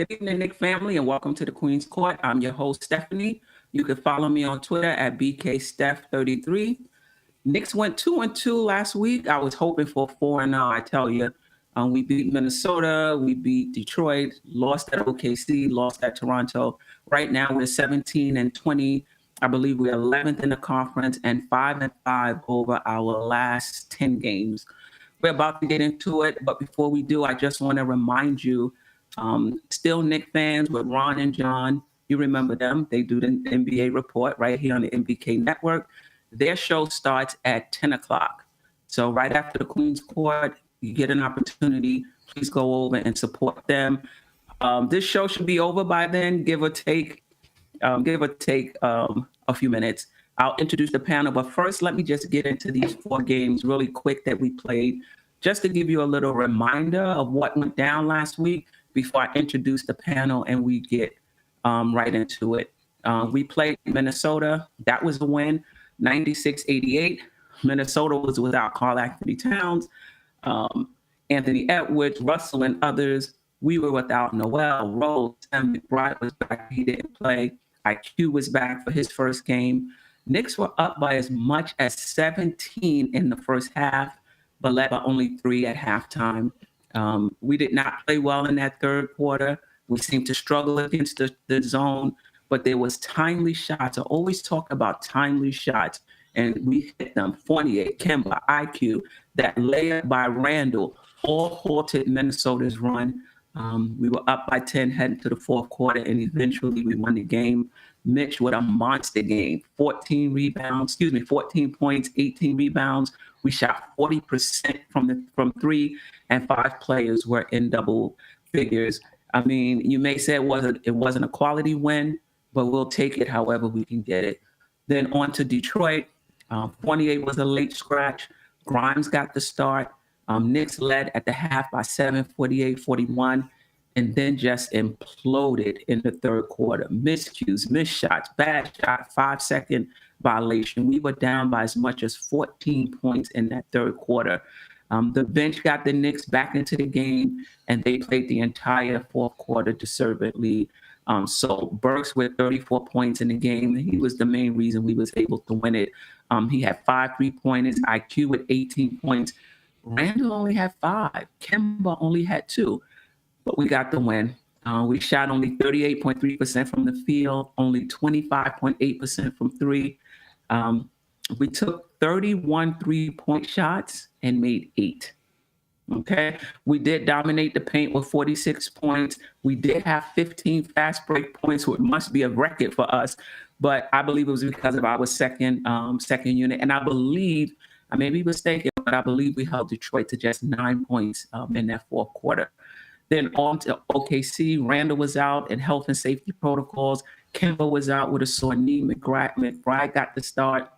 Good evening, Nick family, and welcome to the Queen's Court. I'm your host, Stephanie. You can follow me on Twitter at BKSteph33. Knicks went 2-2 last week. I was hoping for 4-0, I tell you. We beat Minnesota, we beat Detroit, lost at OKC, lost at Toronto. Right now we're 17-20. I believe we're 11th in the conference and 5-5 over our last 10 games. We're about to get into it, but before we do, I just want to remind you, still Knicks fans with Ron and John, you remember them. They do the NBA report right here on the MBK network. Their show starts at 10 o'clock. So right after the Queen's Court, you get an opportunity. Please go over and support them. This show should be over by then, give or take a few minutes. I'll introduce the panel, but first, let me just get into these 4 games really quick that we played, just to give you a little reminder of what went down last week before I introduce the panel and we get right into it. We played Minnesota. That was a win, 96-88. Minnesota was without Karl-Anthony Towns, Anthony Edwards, Russell, and others. We were without Noel, Rose, Tim McBride was back. He didn't play. IQ was back for his first game. Knicks were up by as much as 17 in the first half, but led by only 3 at halftime. We did not play well in that third quarter. We seemed to struggle against the zone, but there was timely shots. I always talk about timely shots, and we hit them. Fournier, Kemba, IQ, that layup by Randle, all halted Minnesota's run. We were up by 10 heading to the fourth quarter, and eventually we won the game. Mitch with a monster game, 14 points, 18 rebounds. We shot 40% from 3, and 5 players were in double figures. I mean, you may say it wasn't a quality win, but we'll take it however we can get it. Then on to Detroit. Fournier was a late scratch. Grimes got the start. Knicks led at the half by 7, 48-41, and then just imploded in the third quarter. Miscues, missed shots, bad shot, 5-second violation. We were down by as much as 14 points in that third quarter. The bench got the Knicks back into the game, and they played the entire fourth quarter deservedly. So Burks with 34 points in the game. He was the main reason we was able to win it. He had 5 3-pointers, IQ with 18 points. Randle only had 5. Kemba only had 2. But we got the win. We shot only 38.3% from the field, only 25.8% from 3. We took 31 3-point shots and made 8. Okay. We did dominate the paint with 46 points. We did have 15 fast break points, which must be a record for us. But I believe it was because of our second unit. And I believe, I may be mistaken, but I believe we held Detroit to just 9 points in that fourth quarter. Then on to OKC, Randle was out in health and safety protocols. Kemba was out with a sore knee. McBride got the start.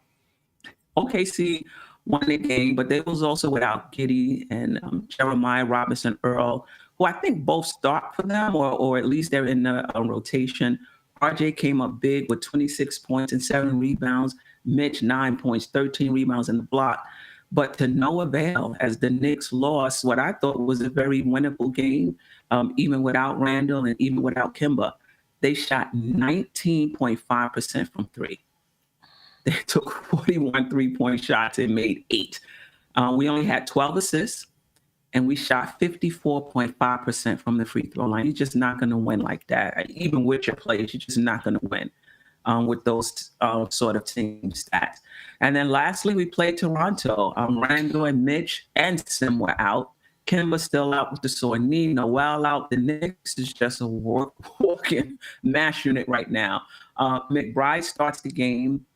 OKC won the game, but they was also without Giddey and Jeremiah Robinson Earl, who I think both start for them, or at least they're in the rotation. RJ came up big with 26 points and 7 rebounds. Mitch, 9 points, 13 rebounds in the block. But to no avail, as the Knicks lost what I thought was a very winnable game, even without Randle and even without Kemba. They shot 19.5% from 3. They took 41 3-point shots and made 8. We only had 12 assists, and we shot 54.5% from the free throw line. You're just not going to win like that. Even with your players, you're just not going to win with those sort of team stats. And then lastly, we played Toronto. Randle and Mitch and Sim were out. Kemba still out with the sore knee. Noel out. The Knicks is just a walking mash unit right now. McBride starts the game.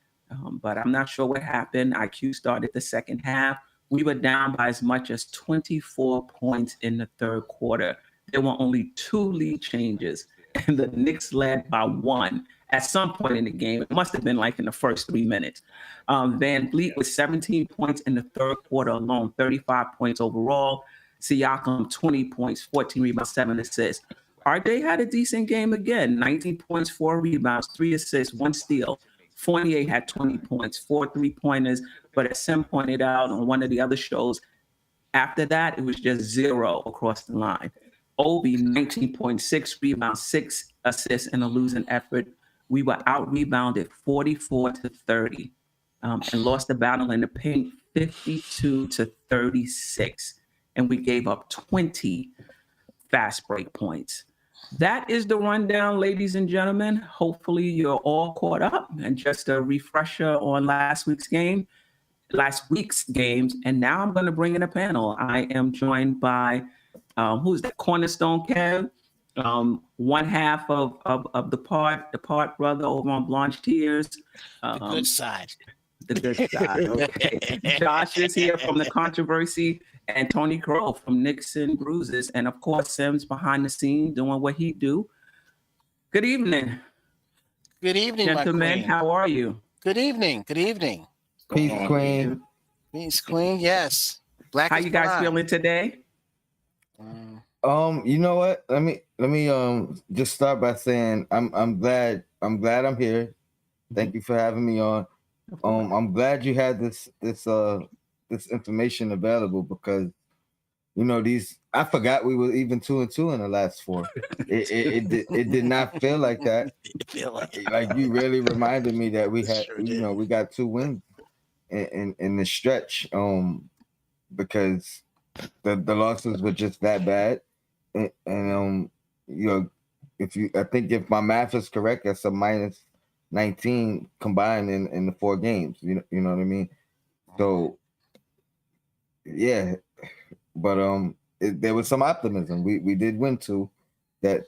But I'm not sure what happened. IQ started the second half. We were down by as much as 24 points in the third quarter. There were only 2 lead changes, and the Knicks led by 1 at some point in the game. It must have been like in the first 3 minutes. Van Vliet with 17 points in the third quarter alone, 35 points overall. Siakam, 20 points, 14 rebounds, 7 assists. RJ had a decent game again, 19 points, 4 rebounds, 3 assists, 1 steal. Fournier had 20 points, 4 3-pointers, but as Sim pointed out on one of the other shows, after that, it was just 0 across the line. Obi, 19.6 rebounds, 6 assists in a losing effort. We were out rebounded 44-30, and lost the battle in the paint 52-36. And we gave up 20 fast break points. That is the rundown, ladies and gentlemen. Hopefully, you're all caught up. And just a refresher on last week's games. And now I'm going to bring in a panel. I am joined by who's that? Cornerstone Kev, one half of the part brother over on Blanche Tears. The good side. The good side. Okay. Josh is here from the controversy, and Tony Crow from Knicks and Bruises, and of course Sims behind the scenes doing what he do. Good evening. Good evening, gentlemen. My queen. How are you? Good evening. Good evening. Peace, Queen. Peace, Queen. Yes. Black. How you guys feeling today? You know what? Let me just start by saying I'm glad I'm here. Thank you for having me on. I'm glad you had this information available, because I forgot we were even 2-2 in the last 4. It did not feel like that. Like you really reminded me that we had we got 2 wins in the stretch. Because the losses were just that bad, and I think if my math is correct, that's a minus 19 combined in the 4 games. You know what I mean? So yeah, but there was some optimism. We did win 2 that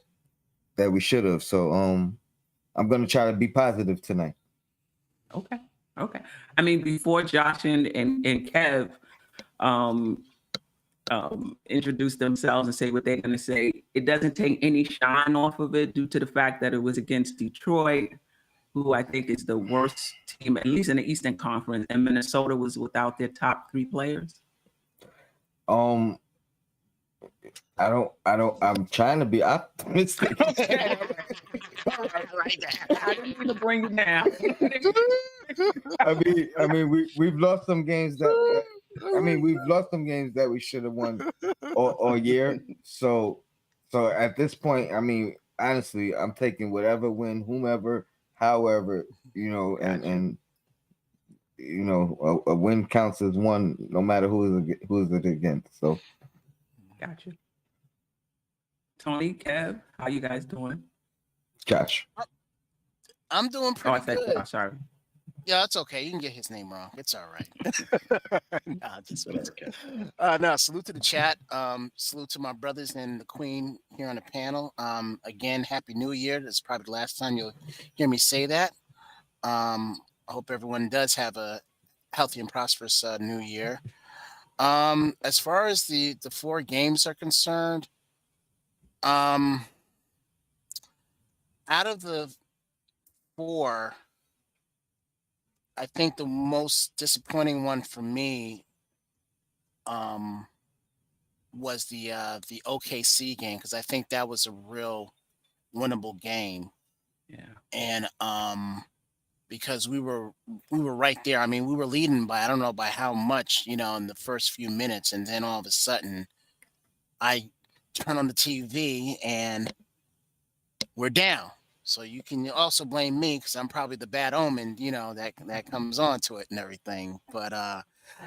we should have. So I'm gonna try to be positive tonight. Okay. I mean, before Josh and Kev introduce themselves and say what they're going to say, it doesn't take any shine off of it due to the fact that it was against Detroit, who I think is the worst team, at least in the Eastern Conference, and Minnesota was without their top 3 players. I'm trying to be optimistic. I didn't mean to bring you down. I mean, we've lost some games that we should have won all year. So at this point, I mean, honestly, I'm taking whatever win, whomever, however, and a win counts as one, no matter who's it against. So, gotcha. Tony, Kev, how you guys doing? Josh, I'm doing pretty good. Josh, sorry. Yeah, it's okay. You can get his name wrong. It's all right. No, salute to the chat. Salute to my brothers and the queen here on the panel. Again, Happy New Year. This is probably the last time you'll hear me say that. I hope everyone does have a healthy and prosperous New Year. As far as the 4 games are concerned, out of the 4, I think the most disappointing one for me was the OKC game, because I think that was a real winnable game. Yeah. And because we were right there. I mean, we were leading by, I don't know by how much, in the first few minutes, and then all of a sudden I turn on the TV and we're down. So you can also blame me, because I'm probably the bad omen, that comes on to it and everything. But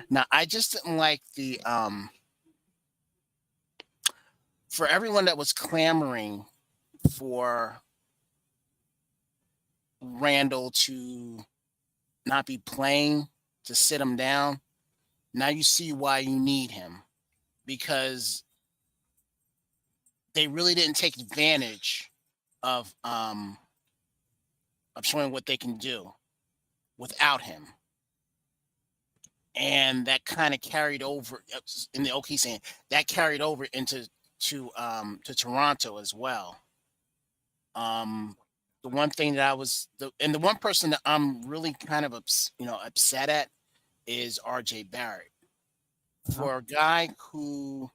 now I just didn't like the for everyone that was clamoring for Randle to not be playing, to sit him down. Now you see why you need him, because they really didn't take advantage of showing what they can do without him. And that kind of carried over in the OKC, that carried over into to Toronto as well. The one thing that the one person that I'm really kind of upset at is RJ Barrett. For a guy who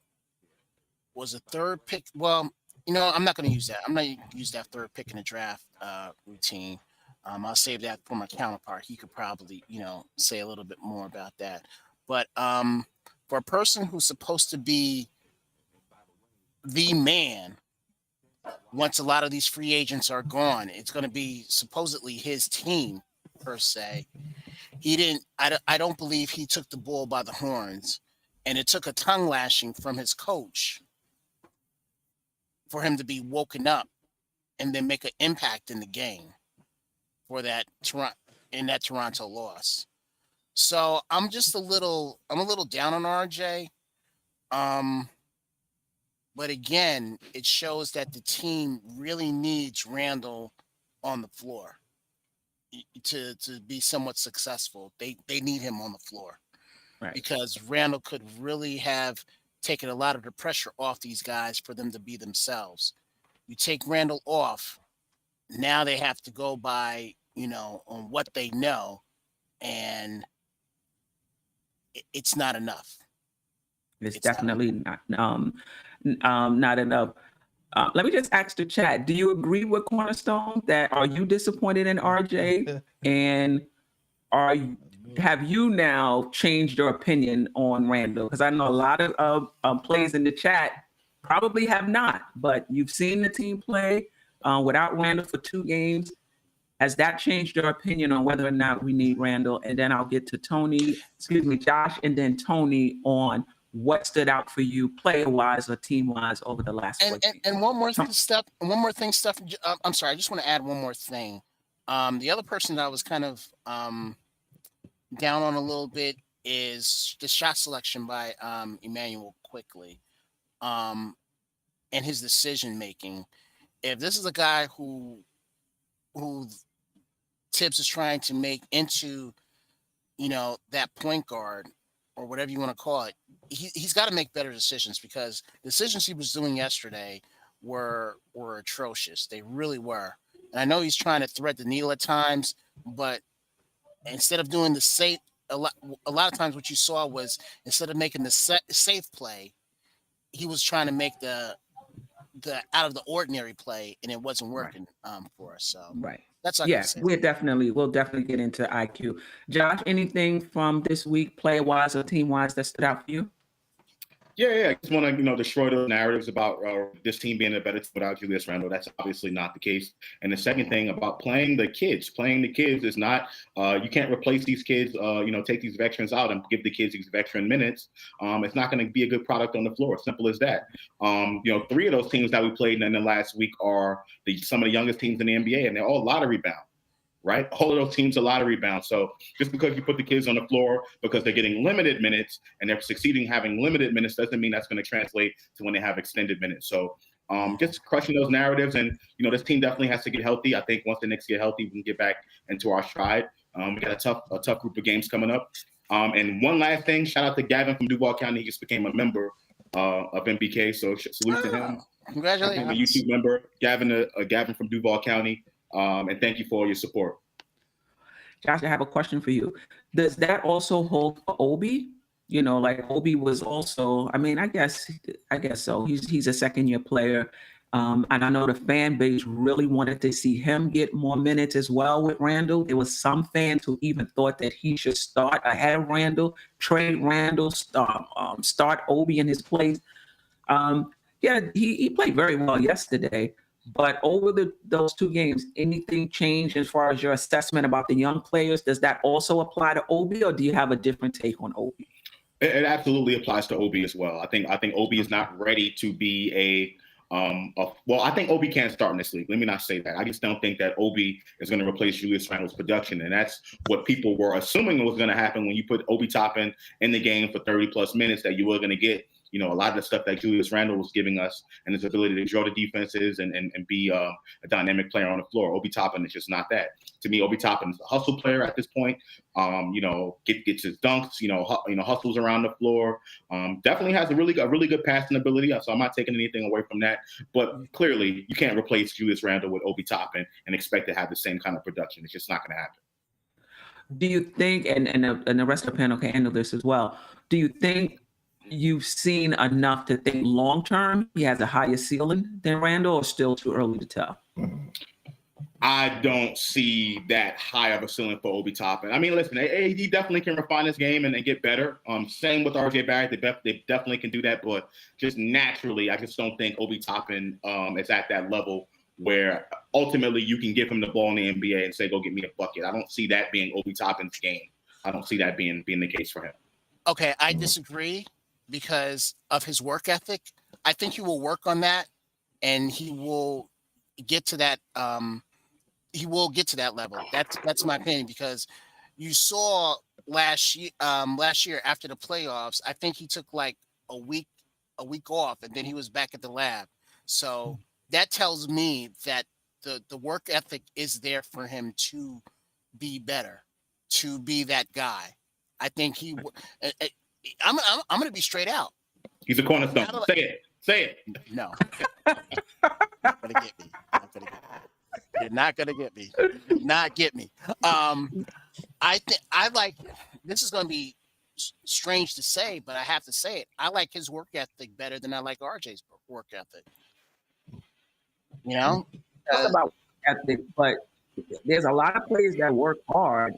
was a 3rd pick, well, I'm not going to use that. I'm not going to use that 3rd pick in the draft routine. I'll save that for my counterpart. He could probably, say a little bit more about that. But for a person who's supposed to be the man once a lot of these free agents are gone. It's going to be supposedly his team per se. He didn't. I don't believe he took the bull by the horns, and it took a tongue lashing from his coach for him to be woken up and then make an impact in the game for that Toronto loss. So I'm a little down on RJ. But again, it shows that the team really needs Randle on the floor to be somewhat successful. They need him on the floor, Right. because Randle could really have taken a lot of the pressure off these guys for them to be themselves. You take Randle off, now they have to go by, on what they know, and it's not enough. It's It's not definitely not enough. Let me just ask the chat: do you agree with Cornerstone? That are you disappointed in RJ, and have you now changed your opinion on Randall? Because I know a lot of players in the chat probably have not, but you've seen the team play without Randall for 2 games. Has that changed your opinion on whether or not we need Randall? And then I'll get to Josh, and then Tony on what stood out for you player-wise or team-wise over the last 4 games. And one more thing, Steph. I'm sorry, I just want to add one more thing. The other person that I was kind of down on a little bit is the shot selection by Emmanuel Quickly, and his decision making. If this is a guy who Tibbs is trying to make into, that point guard or whatever you want to call it, he's got to make better decisions, because the decisions he was doing yesterday were atrocious. They really were. And I know he's trying to thread the needle at times, but instead of doing the safe, a lot of times what you saw was, instead of making the safe play, he was trying to make the out of the ordinary play, and it wasn't working for us. So Right. that's all I can say. We'll definitely get into IQ. Josh, anything from this week, player-wise or team-wise, that stood out for you? Yeah. I just want to, destroy those narratives about this team being a better team without Julius Randle. That's obviously not the case. And the second thing about playing the kids is not, you can't replace these kids, take these veterans out and give the kids these veteran minutes. It's not going to be a good product on the floor. Simple as that. 3 of those teams that we played in the last week are some of the youngest teams in the NBA, and they're all lottery bound. Right? All of those teams are lottery bound. So just because you put the kids on the floor because they're getting limited minutes and they're succeeding having limited minutes doesn't mean that's going to translate to when they have extended minutes. So just crushing those narratives. And, this team definitely has to get healthy. I think once the Knicks get healthy, we can get back into our stride. We got a tough group of games coming up. And one last thing, shout out to Gavin from Duval County. He just became a member of MBK. So salute to him. Congratulations. A YouTube member, Gavin from Duval County. And thank you for all your support. Josh, I have a question for you. Does that also hold for Obi? Like Obi was also, I guess so. He's a second-year player. And I know the fan base really wanted to see him get more minutes as well with Randle. There was some fans who even thought that he should start ahead of Randle, trade Randle, start Obi in his place. He played very well yesterday. But over those 2 games, anything changed as far as your assessment about the young players? Does that also apply to Obi, or do you have a different take on Obi? It absolutely applies to Obi as well. I think Obi is not ready to be I think Obi can't start in this league. Let me not say that. I just don't think that Obi is going to replace Julius Randle's production. And that's what people were assuming was going to happen when you put Obi Toppin in the game for 30-plus minutes, that you were going to get a lot of the stuff that Julius Randle was giving us, and his ability to draw the defenses and be a dynamic player on the floor. Obi Toppin is just not that. To me, Obi Toppin is a hustle player at this point. Gets his dunks, hustles around the floor. Definitely has a really good passing ability. So I'm not taking anything away from that. But clearly, you can't replace Julius Randle with Obi Toppin and expect to have the same kind of production. It's just not going to happen. Do you think, and the rest of the panel can handle this as well, do you think you've seen enough to think long-term he has a higher ceiling than Randle, or still too early to tell? I don't see that high of a ceiling for Obi Toppin. I mean, listen, he definitely can refine his game and get better. Same with RJ Barrett. They definitely can do that, but just naturally, I just don't think Obi Toppin is at that level where ultimately you can give him the ball in the NBA and say, go get me a bucket. I don't see that being Obi Toppin's game. I don't see that being the case for him. Okay, I disagree because of his work ethic. I think he will work on that, and he will get to that. He will get to that level. That's my opinion, because you saw last year after the playoffs, I think he took like a week off, and then he was back at the lab. So that tells me that the work ethic is there for him to be better, to be that guy. I think he. I'm going to be straight out. He's a cornerstone. Say it. No. Not gonna get me. You're not gonna get me. Not get me. I think I like. This is gonna be strange to say, but I have to say it. I like his work ethic better than I like RJ's work ethic. You know, Talk about work ethic, but there's a lot of players that work hard.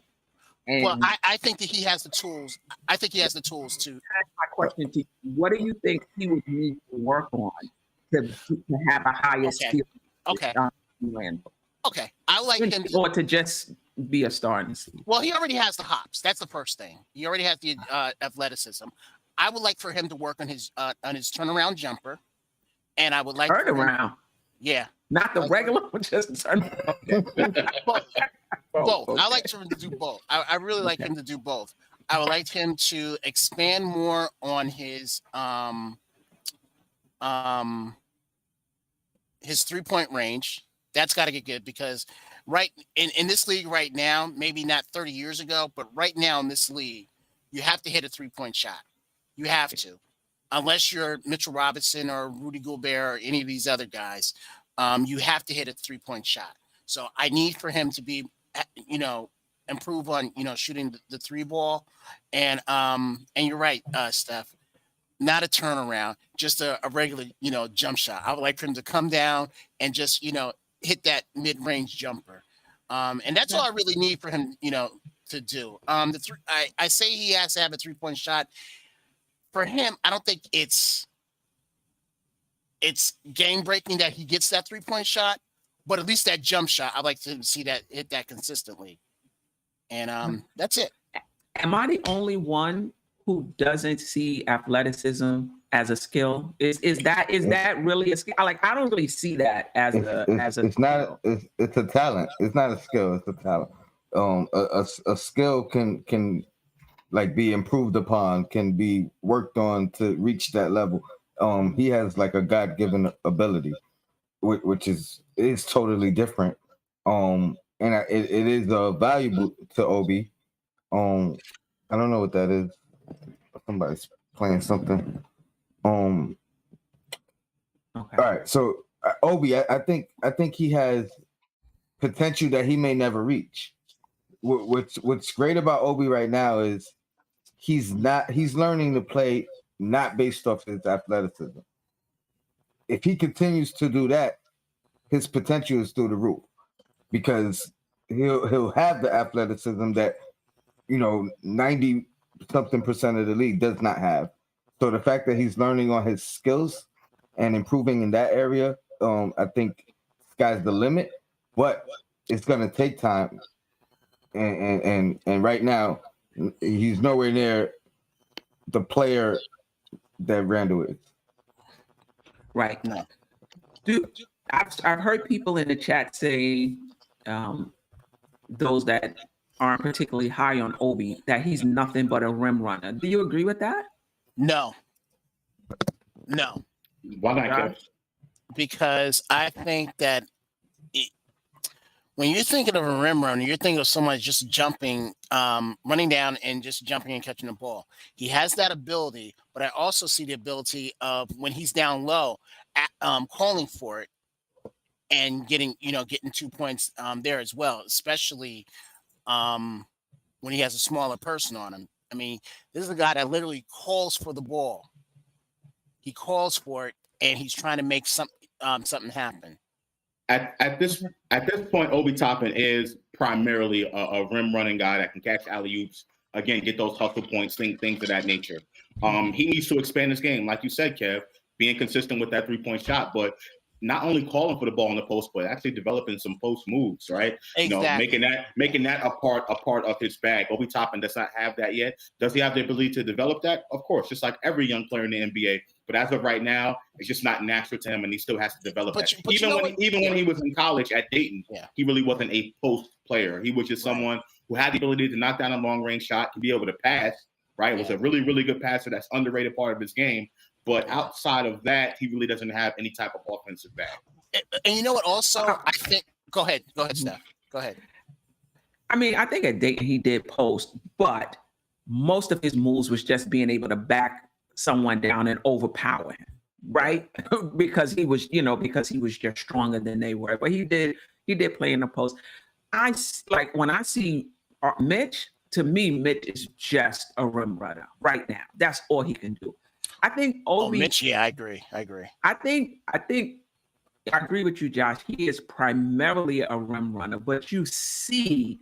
And well, I think that he has the tools. I think he has the tools to. that's my question to you. What do you think he would need to work on to have a higher skill? Okay. Okay. I like him. Or to just be a star in this league. Well, he already has the hops. That's the first thing. He already has the athleticism. I would like for him to work on his turnaround jumper, and I would like Turnaround. Yeah. Not the regular, just turn. Both. I like him to do both. I really like him to do both. I would like him to expand more on his 3-point range. That's got to get good, because right in this league right now, maybe not 30 years ago, but right now in this league, you have to hit a 3-point shot. You have to, unless you're Mitchell Robinson or Rudy Gobert or any of these other guys. You have to hit a 3-point shot. So I need for him to be, improve on, shooting the 3 ball. And you're right, Steph, not a turnaround, just a regular, jump shot. I would like for him to come down and just, hit that mid-range jumper. And that's all I really need for him, to do. I say he has to have a 3-point shot. For him, I don't think it's game breaking that he gets that 3-point shot, but at least that jump shot, I'd like to see that hit that consistently. And that's it. Am I the only one who doesn't see athleticism as a skill? Is that really a skill? Like, I don't really see that as it's a talent. It's not a skill. It's a talent. A skill can like be improved upon, can be worked on to reach that level. He has like a God-given ability, which is totally different. And it is valuable to Obi. I don't know what that is. Somebody's playing something. Okay. All right. So Obi, I think he has potential that he may never reach. What's great about Obi right now is he's learning to play not based off his athleticism. If he continues to do that, his potential is through the roof, because he'll have the athleticism that 90-something% of the league does not have. So the fact that he's learning on his skills and improving in that area, I think sky's the limit. But it's going to take time, and right now he's nowhere near the player that Randle is. Right. No. I've heard people in the chat say, those that aren't particularly high on Obi, that he's nothing but a rim runner. Do you agree with that? No. Why not, Kev? Because I think that when you're thinking of a rim runner, you're thinking of someone just jumping, running down and just jumping and catching the ball. He has that ability, but I also see the ability of when he's down low, calling for it and getting 2 points there as well, especially when he has a smaller person on him. I mean, this is a guy that literally calls for the ball. He calls for it, and he's trying to make something happen. At this point, Obi Toppin is primarily a rim running guy that can catch alley oops. Again, get those hustle points, things of that nature. He needs to expand his game, like you said, Kev, being consistent with that 3-point shot, but not only calling for the ball in the post, but actually developing some post moves, right? Exactly. You know, making that a part of his bag. Obi Toppin does not have that yet. Does he have the ability to develop that? Of course, just like every young player in the NBA. But as of right now, it's just not natural to him, and he still has to develop that. Even when he was in college at Dayton, he really wasn't a post player. He was just someone who had the ability to knock down a long range shot, to be able to pass. Right, was a really, really good passer. That's underrated part of his game. But outside of that, he really doesn't have any type of offensive bag. And you know what? Also, I think. Go ahead, Steph. Go ahead. I mean, I think at Dayton he did post, but most of his moves was just being able to back someone down and overpower him, right? because he was just stronger than they were. But he did play in the post. I like when I see Mitch. To me, Mitch is just a rim runner right now. That's all he can do. I think Obi. Mitch, yeah, I agree. I agree with you, Josh. He is primarily a rim runner, but you see,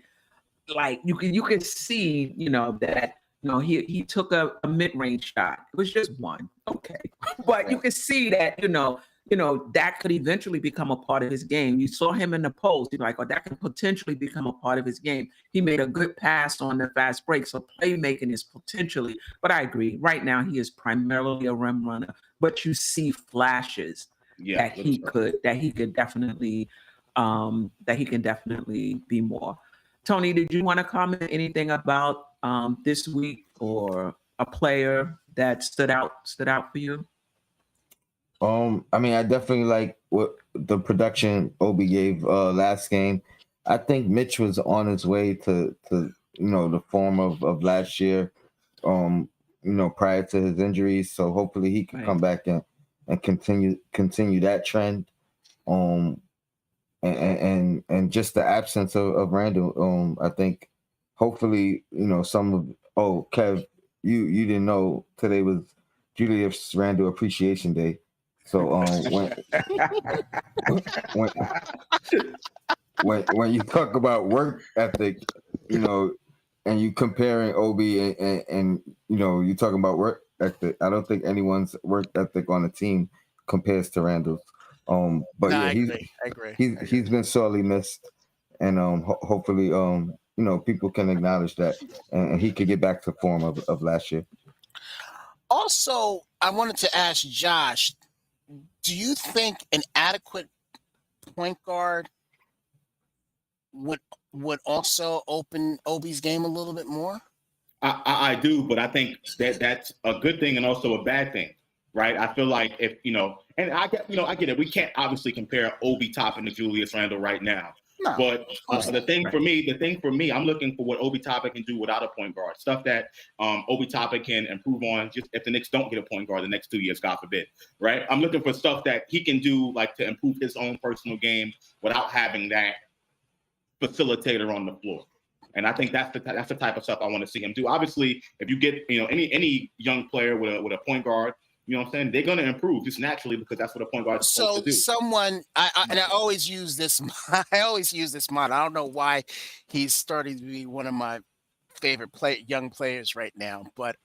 like you can see, that he took a mid-range shot. It was just one, okay, but you can see that that could eventually become a part of his game. You saw him in the post. You're like, oh, that could potentially become a part of his game. He made a good pass on the fast break. So playmaking is potentially, but I agree. Right now, he is primarily a rim runner, but you see flashes that he could definitely be more. Tony, did you want to comment anything about this week or a player that stood out for you? I mean, I definitely like what the production Obi gave last game. I think Mitch was on his way to the form of last year, prior to his injuries. So hopefully he can come back and continue that trend. And just the absence of Randle, I think hopefully, Kev, you didn't know today was Julius Randle Appreciation Day. So when you talk about work ethic, and you comparing Obi and you talking about work ethic, I don't think anyone's work ethic on the team compares to Randall's. But no, yeah, I agree. He's been sorely missed, and hopefully people can acknowledge that, and he could get back to form of last year. Also, I wanted to ask Josh, do you think an adequate point guard would also open Obi's game a little bit more? I do, but I think that's a good thing and also a bad thing, right? I feel like if and I get it. We can't obviously compare Obi Toppin to Julius Randle right now. No, but the thing for me, I'm looking for what Obi Toppin can do without a point guard. Stuff that Obi Toppin can improve on. Just if the Knicks don't get a point guard the next 2 years, God forbid, right? I'm looking for stuff that he can do, like to improve his own personal game without having that facilitator on the floor. And I think that's the type of stuff I want to see him do. Obviously, if you get any young player with a point guard, you know what I'm saying, they're going to improve just naturally because that's what a point guard is supposed to do. Someone, I always use this. I always use this model. I don't know why he's starting to be one of my favorite young players right now, but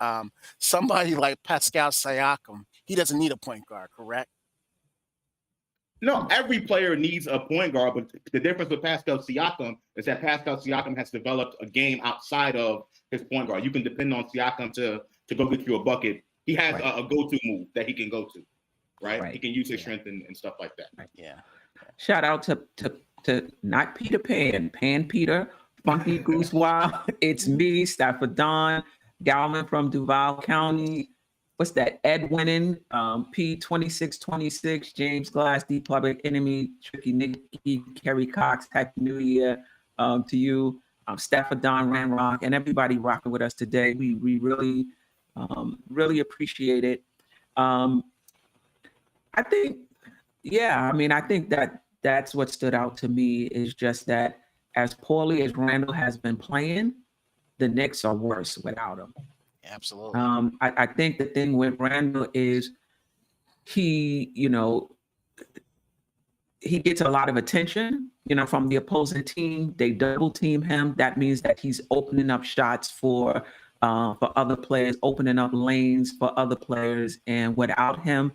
somebody like Pascal Siakam, he doesn't need a point guard, correct? No, every player needs a point guard, but the difference with Pascal Siakam is that Pascal Siakam has developed a game outside of his point guard. You can depend on Siakam to go get you a bucket. He has a go-to move that he can go to, right? He can use his strength and stuff like that. Yeah. Shout out to not Peter Pan, Pan Peter, Funky Goose Wild. It's me, Stafford Don, Galvin from Duval County. What's that? Ed Winning, P2626, James Glass, D Public Enemy, Tricky Nicky, Kerry Cox. Happy New Year to you, Stafford Don, Ranrock, and everybody rocking with us today. We really appreciate it. I think that's what stood out to me is just that as poorly as Randle has been playing, the Knicks are worse without him. Absolutely. I think the thing with Randle is he, he gets a lot of attention, from the opposing team. They double team him. That means that he's opening up shots for other players, opening up lanes for other players. And without him,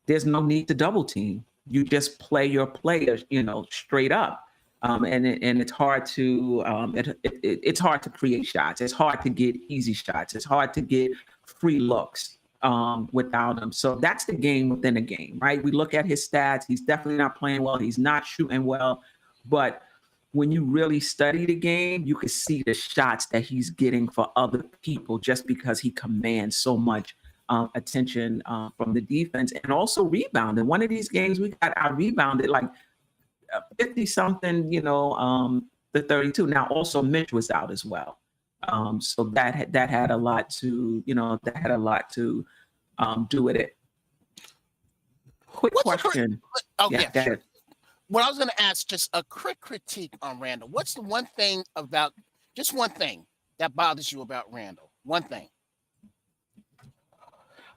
there's no need to double team. You just play your players, straight up. And it's hard to it's hard to create shots. It's hard to get easy shots. It's hard to get free looks without him. So that's the game within a game, right? We look at his stats. He's definitely not playing well. He's not shooting well. But when you really study the game, you can see the shots that he's getting for other people just because he commands so much attention from the defense, and also rebounding. One of these games I rebounded like 50 something, the 32. Now also Mitch was out as well. So that had a lot to, do with it. Quick question. Yeah, sure. What I was going to ask, just a quick critique on Randle. What's the one thing that bothers you about Randle? One thing.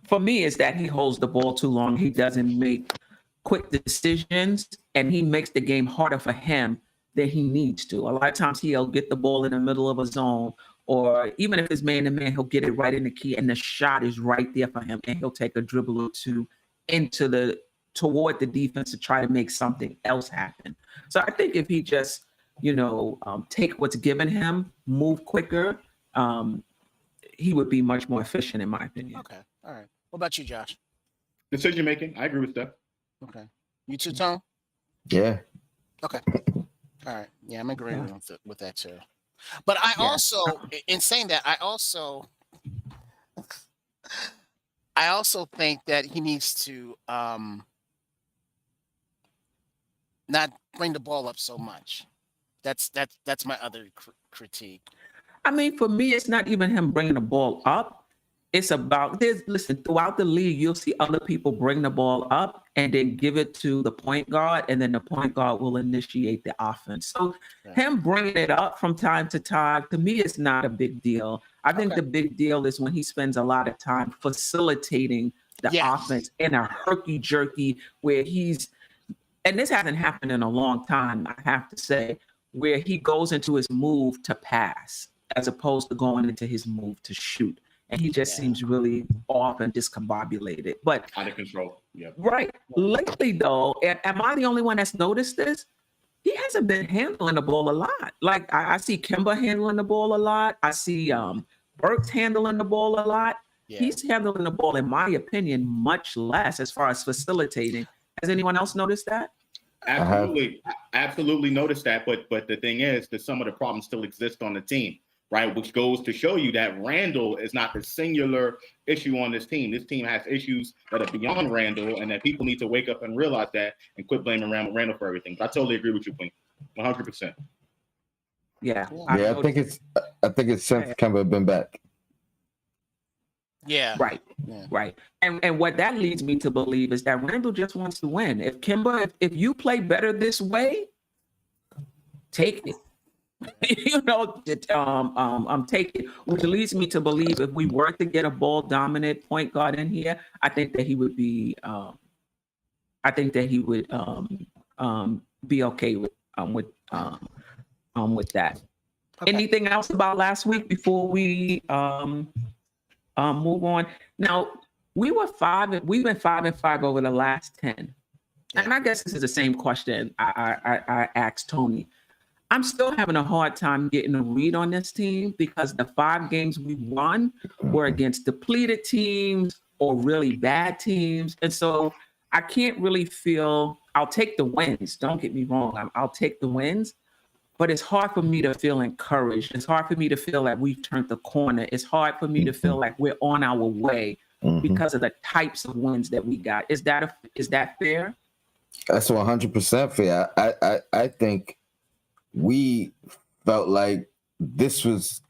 For me, is that he holds the ball too long. He doesn't make quick decisions, and he makes the game harder for him than he needs to. A lot of times he'll get the ball in the middle of a zone, or even if it's man-to-man, he'll get it right in the key, and the shot is right there for him, and he'll take a dribble or two toward the defense to try to make something else happen. So I think if he just, take what's given him, move quicker, he would be much more efficient, in my opinion. Okay. All right. What about you, Josh? Decision making. I agree with Steph. Okay. You too, Tom? Yeah. Okay. All right. Yeah, I'm agreeing with that too. But I also, in saying that, I also think that he needs to not bring the ball up so much. That's my other critique. I mean, for me, it's not even him bringing the ball up. It's about throughout the league, you'll see other people bring the ball up and then give it to the point guard, and then the point guard will initiate the offense. So him bringing it up from time to time, to me, it's not a big deal. I think the big deal is when he spends a lot of time facilitating the offense in a herky-jerky where and this hasn't happened in a long time, I have to say, where he goes into his move to pass as opposed to going into his move to shoot. And he just seems really off and discombobulated. But out of control. Yeah. Right. Lately, though, am I the only one that's noticed this? He hasn't been handling the ball a lot. Like I see Kemba handling the ball a lot. I see Burks handling the ball a lot. Yeah. He's handling the ball, in my opinion, much less as far as facilitating. Has anyone else noticed that? Absolutely. I absolutely noticed that. But the thing is that some of the problems still exist on the team. Right, which goes to show you that Randle is not the singular issue on this team. This team has issues that are beyond Randle, and that people need to wake up and realize that and quit blaming Randle for everything. But I totally agree with you, Queen, 100%. Yeah, I think it's since Kemba been back. Yeah, right. And what that leads me to believe is that Randle just wants to win. If you play better this way, take it. I'm taking, which leads me to believe if we were to get a ball dominant point guard in here, I think that he would be be okay with that. Okay. Anything else about last week before we move on? Now we've been 5-5 over the last 10. And I guess this is the same question I asked Tony. I'm still having a hard time getting a read on this team because the 5 games we won were against depleted teams or really bad teams. And so I can't really feel, I'll take the wins. Don't get me wrong. I'll take the wins, but it's hard for me to feel encouraged. It's hard for me to feel like we've turned the corner. It's hard for me to feel like we're on our way because of the types of wins that we got. Is that fair? That's 100% fair. I think we felt like this was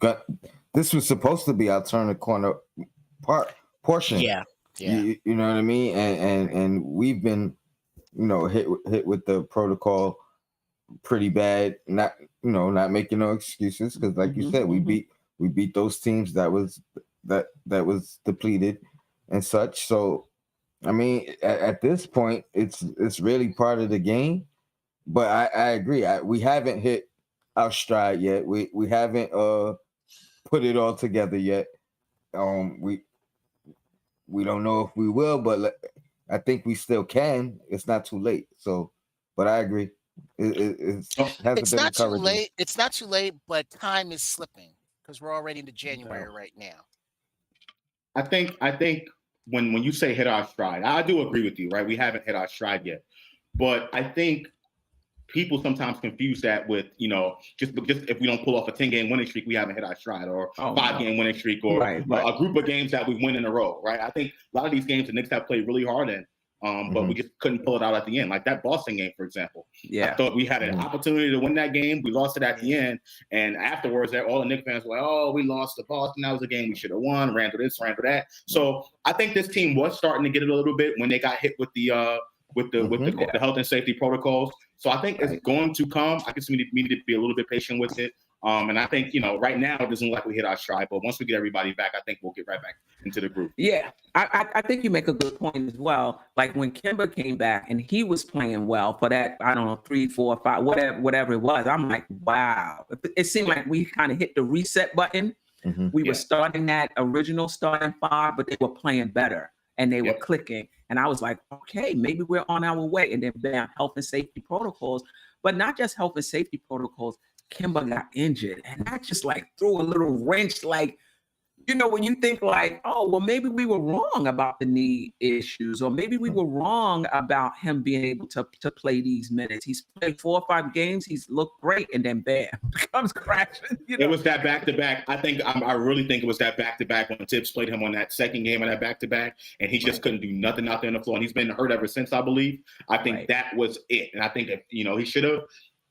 supposed to be our turn the corner portion. Yeah. You know what I mean? And we've been, hit with the protocol pretty bad. Not making no excuses because, like you said, we beat those teams that was depleted and such. So I mean, at this point, it's really part of the game. But I agree. We haven't hit our stride yet. We haven't put it all together yet. We don't know if we will, but I think we still can. It's not too late. So, but I agree. It hasn't It's been not too encouraging. late. It's not too late, but time is slipping because we're already into January right now. I think when you say hit our stride, I do agree with you, right? We haven't hit our stride yet. But I think people sometimes confuse that with, just if we don't pull off a 10-game winning streak, we haven't hit our stride, or 5-game winning streak, or Right. a group of games that we win in a row, right? I think a lot of these games the Knicks have played really hard in, but we just couldn't pull it out at the end. Like that Boston game, for example. Yeah. I thought we had an opportunity to win that game. We lost it at the end. And afterwards, all the Knicks fans were like, oh, we lost to Boston. That was a game we should have won. Randle this, Randle that. So I think this team was starting to get it a little bit when they got hit with the health and safety protocols. So I think it's going to come. I just need to be a little bit patient with it. And I think, right now it doesn't look like we hit our stride, but once we get everybody back, I think we'll get right back into the group. Yeah, I think you make a good point as well. Like when Kemba came back and he was playing well for that, I don't know, 3, 4, 5, whatever it was. I'm like, wow. It seemed like we kind of hit the reset button. We were starting that original starting 5, but they were playing better and they were clicking. And I was like, okay, maybe we're on our way. And then bam, health and safety protocols, but not just health and safety protocols. Kemba got injured, and that just like threw a little wrench. Like, when you think like, oh, well, maybe we were wrong about the knee issues, or maybe we were wrong about him being able to play these minutes. He's played 4 or 5 games. He's looked great, and then bam, comes crashing. It was that back-to-back. I really think it was that back-to-back when Tibbs played him on that second game of that back-to-back, and he just couldn't do nothing out there on the floor. And he's been hurt ever since, I believe. I think that was it. And I think that, he should have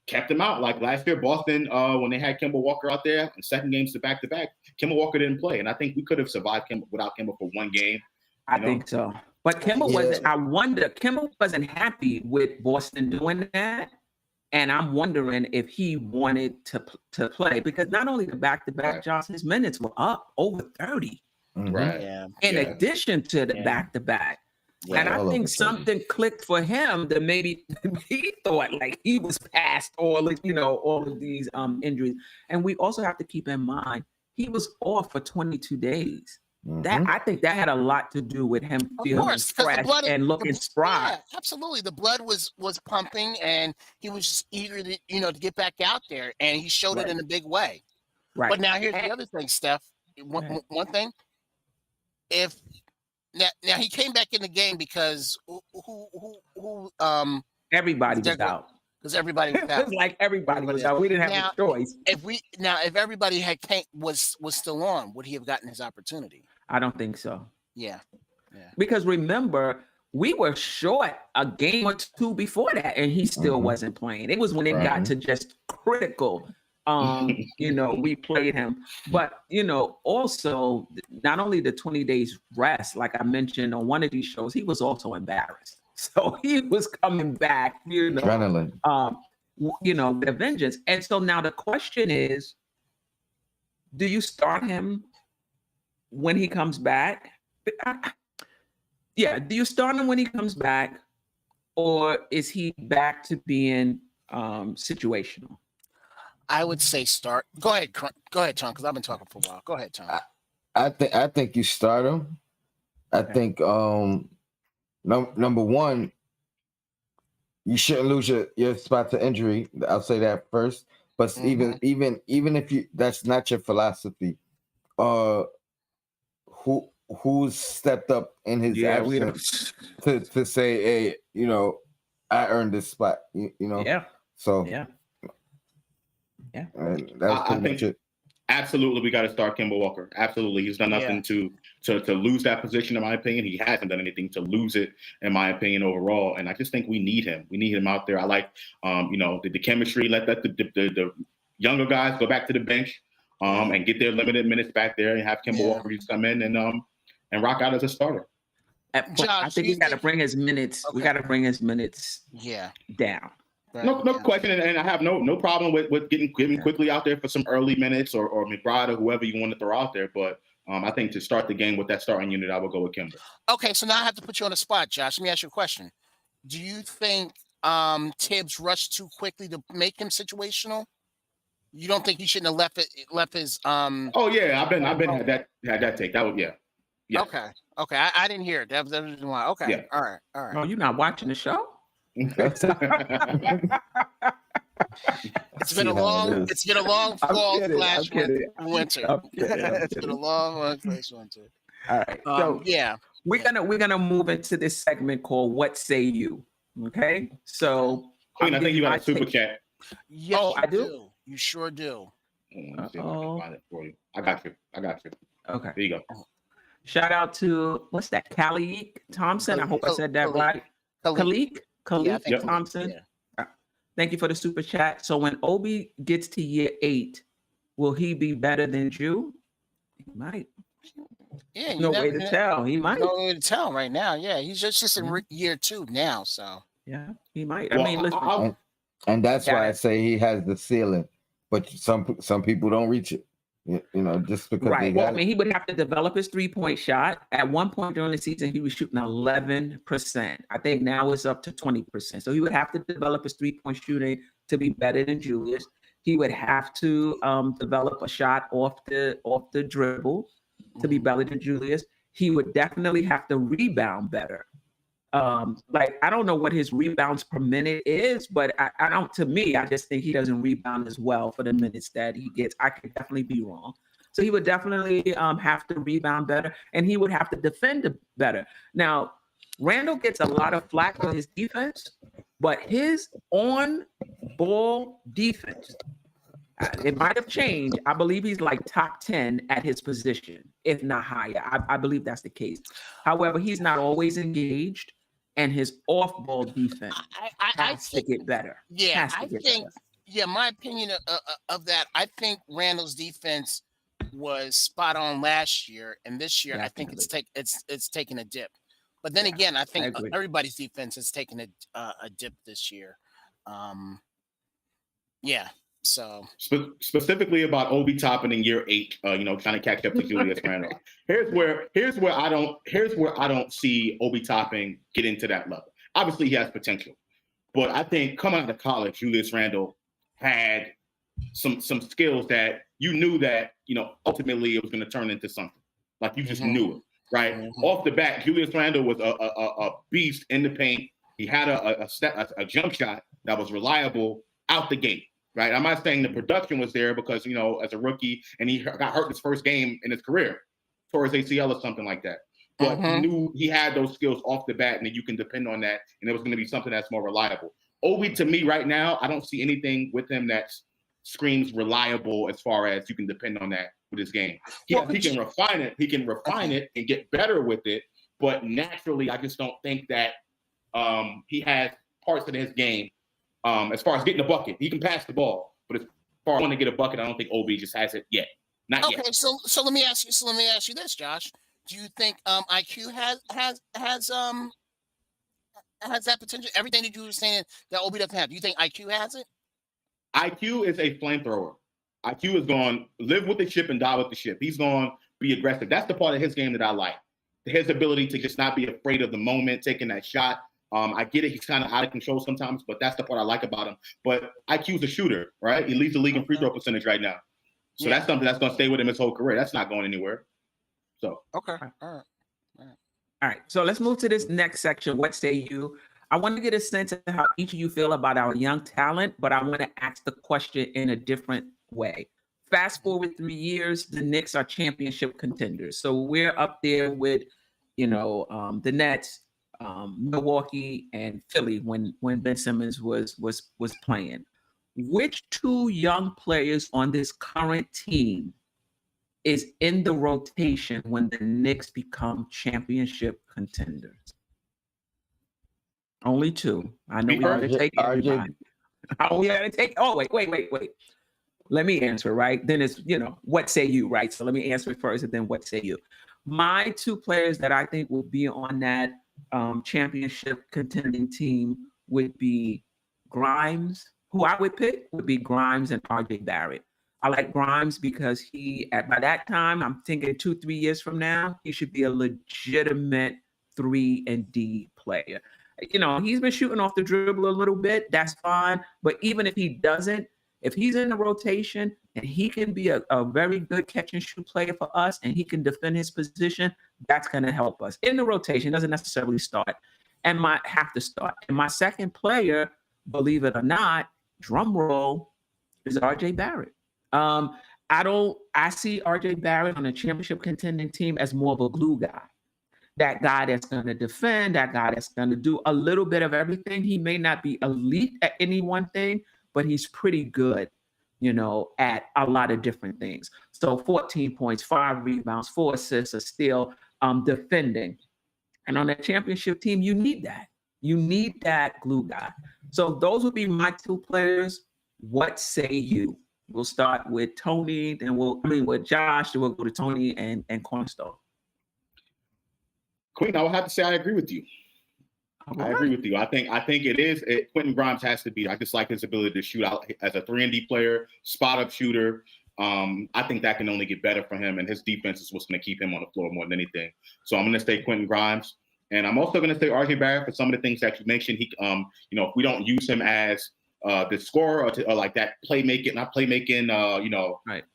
kept him out. Like last year, Boston, when they had Kemba Walker out there in second games to back-to-back, Kemba Walker didn't play. And I think we could have survived without Kemba for one game. I think so. But Kemba wasn't, I wonder, Kemba wasn't happy with Boston doing that. And I'm wondering if he wanted to play, because not only the back-to-back, Josh, his minutes were up over 30. Right. Yeah. In addition to the back-to-back. Yeah, and I think something clicked for him that maybe he thought like he was past all of these injuries. And we also have to keep in mind he was off for 22 days. That I think that had a lot to do with him feeling fresh and looking spry. Yeah, absolutely. The blood was pumping, and he was just eager to to get back out there, and he showed it in a big way. Right. But now here's the other thing, Steph. One thing, if now he came back in the game because everybody was out. Because everybody was out. It's like everybody was out. We didn't have a choice. If everybody was still on, would he have gotten his opportunity? I don't think so. Yeah. Because remember, we were short a game or 2 before that, and he still wasn't playing. It was when it got to just critical. We played him, but also not only the 20 days rest, like I mentioned on one of these shows, he was also embarrassed. So he was coming back, adrenaline, with a vengeance. And so now the question is, do you start him when he comes back? Do you start him when he comes back, or is he back to being situational? I would say start. Go ahead, Tom, because I've been talking for a while. Go ahead, Tom. I think you start him. I think number one, you shouldn't lose your spot to injury. I'll say that first. But even if that's not your philosophy, who's stepped up in his absence to say, hey, I earned this spot. So that's pretty much it. Absolutely, we got to start Kemba Walker. Absolutely, he's done nothing to lose that position, in my opinion. He hasn't done anything to lose it, in my opinion, overall. And I just think we need him. We need him out there. I like, the chemistry. Let the younger guys go back to the bench, and get their limited minutes back there, and have Kemba Walker just come in and rock out as a starter. Josh, I think we got to bring his minutes. Okay. We got to bring his minutes. Down. Right. No question, and I have no problem with getting quickly out there for some early minutes, or McBride, or whoever you want to throw out there. But I think to start the game with that starting unit, I would go with Kemba. Okay, so now I have to put you on the spot, Josh. Let me ask you a question. Do you think Tibbs rushed too quickly to make him situational? You don't think he shouldn't have left his Oh yeah, I've been had that take. That would yeah. Okay. I didn't hear it. That was the reason why. Okay. Yeah. All right. Oh, you're not watching the show? It's been a long fall slash winter. It's been a long slash winter. All right. So yeah, we're gonna move into this segment called "What Say You." Okay. So Queen, I think you got a super chat. Yes, I do. You sure do. Let's see if I can find it for you. I got you. Okay. There you go. Shout out to what's that? Kalik Thompson. I hope I said that right. Kalik Thompson. Yeah. Thank you for the super chat. So when Obi gets to year 8, will he be better than Jew? He might. Yeah, No way to tell. He might. No way to tell right now. Yeah, he's just in year 2 now. So yeah, he might. Well, I mean, listen. And that's why I say he has the ceiling, but some people don't reach it. You know, just because right. Well, I mean, he would have to develop his 3-point shot. At one point during the season, he was shooting 11%. I think now it's up to 20%. So he would have to develop his 3-point shooting to be better than Julius. He would have to develop a shot off the dribble to be better than Julius. He would definitely have to rebound better. Like I don't know what his rebounds per minute is, but I don't. To me, I just think he doesn't rebound as well for the minutes that he gets. I could definitely be wrong. So he would definitely have to rebound better, and he would have to defend better. Now, Randle gets a lot of flack for his defense, but his on-ball defense, it might have changed. I believe he's like top 10 at his position, if not higher. I believe that's the case. However, he's not always engaged. And his off-ball defense has to get better. Yeah, my opinion of that, I think Randall's defense was spot on last year, and this year definitely. I think it's taken a dip. But then again, I think everybody's defense has taken a dip this year. So specifically about Obi topping in year 8, trying to catch up to Julius Randle. Here's where I don't see Obi topping get into that level. Obviously, he has potential, but I think coming out of college, Julius Randle had some skills that you knew that ultimately it was going to turn into something. Like you just knew it, right? Off the bat, Julius Randle was a beast in the paint. He had a jump shot that was reliable out the gate. Right, I'm not saying the production was there because as a rookie and he got hurt his first game in his career, tore his ACL or something like that. But he knew he had those skills off the bat, and that you can depend on that, and it was going to be something that's more reliable. Obi, to me, right now, I don't see anything with him that screams reliable as far as you can depend on that with his game. He can refine it. He can refine it and get better with it. But naturally, I just don't think that he has parts of his game. As far as getting a bucket, he can pass the ball, but as far as want to get a bucket, I don't think Obi just has it yet. Not yet. Okay, so let me ask you this, Josh. Do you think IQ has that potential? Everything that you were saying that Obi doesn't have. Do you think IQ has it? IQ is a flamethrower. IQ is going to live with the ship and die with the ship. He's going to be aggressive. That's the part of his game that I like. His ability to just not be afraid of the moment, taking that shot. I get it. He's kind of out of control sometimes, but that's the part I like about him. But IQ's a shooter, right? He leads the league in free throw percentage right now. So that's something that's going to stay with him his whole career. That's not going anywhere. So okay, all right. So let's move to this next section. What say you? I want to get a sense of how each of you feel about our young talent, but I want to ask the question in a different way. Fast forward 3 years, the Knicks are championship contenders. So we're up there with, the Nets. Milwaukee and Philly when Ben Simmons was playing. Which 2 young players on this current team is in the rotation when the Knicks become championship contenders? Only 2. I know we got to take everybody. We got to take. Oh wait. Let me answer, right? Then it's what say you, right? So let me answer it first, and then what say you. My 2 players that I think will be on that championship contending team would be Grimes. Who I would pick would be Grimes and RJ Barrett. I like Grimes because by that time, I'm thinking 2-3 years from now, he should be a legitimate 3 and D player. He's been shooting off the dribble a little bit. That's fine. But even if he doesn't, if he's in the rotation and he can be a very good catch and shoot player for us and he can defend his position, that's going to help us. In the rotation, doesn't necessarily start and might have to start. And my second player, believe it or not, drum roll, is RJ Barrett. I see RJ Barrett on a championship contending team as more of a glue guy. That guy that's going to defend, that guy that's going to do a little bit of everything. He may not be elite at any one thing, but he's pretty good, at a lot of different things. So 14 points, 5 rebounds, 4 assists, a steal, defending. And on a championship team, you need that. You need that glue guy. So those would be my 2 players. What say you? We'll start with Tony, then with Josh, then we'll go to Tony and Cornerstone. Queen, I would have to say I agree with you. Right. I agree with you. I think it is. Quentin Grimes has to be. I just like his ability to shoot out as a 3-and-D player, spot-up shooter. I think that can only get better for him, and his defense is what's going to keep him on the floor more than anything. So I'm going to say Quentin Grimes, and I'm also going to say RJ Barrett for some of the things that you mentioned. He, if we don't use him as the scorer or like that right.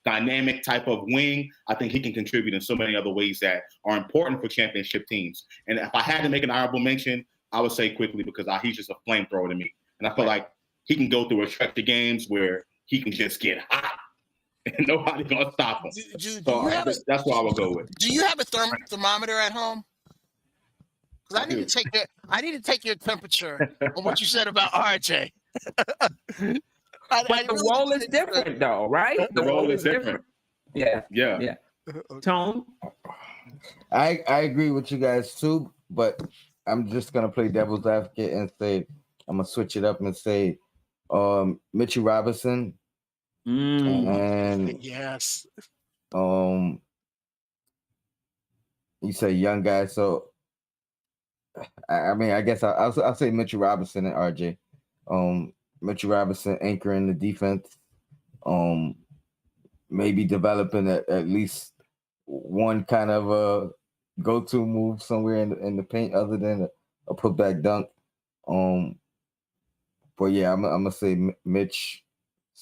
dynamic type of wing, I think he can contribute in so many other ways that are important for championship teams. And if I had to make an honorable mention, I would say quickly because he's just a flamethrower to me. And I feel like he can go through a stretch of games where he can just get hot and nobody's going to stop him. That's what I would go with. Do you have a thermometer at home? Because I need to take your temperature on what you said about RJ. But the role is different, though, right? The role is different. Yeah. Tone? I agree with you guys too, but I'm just gonna play devil's advocate and say I'm gonna switch it up and say Mitchell Robinson and yes. You say young guy, so I guess I'll say Mitchell Robinson and RJ. Mitchell Robinson anchoring the defense, maybe developing at least one kind of a go-to move somewhere in the paint other than a putback dunk. But yeah, I'm gonna say Mitch,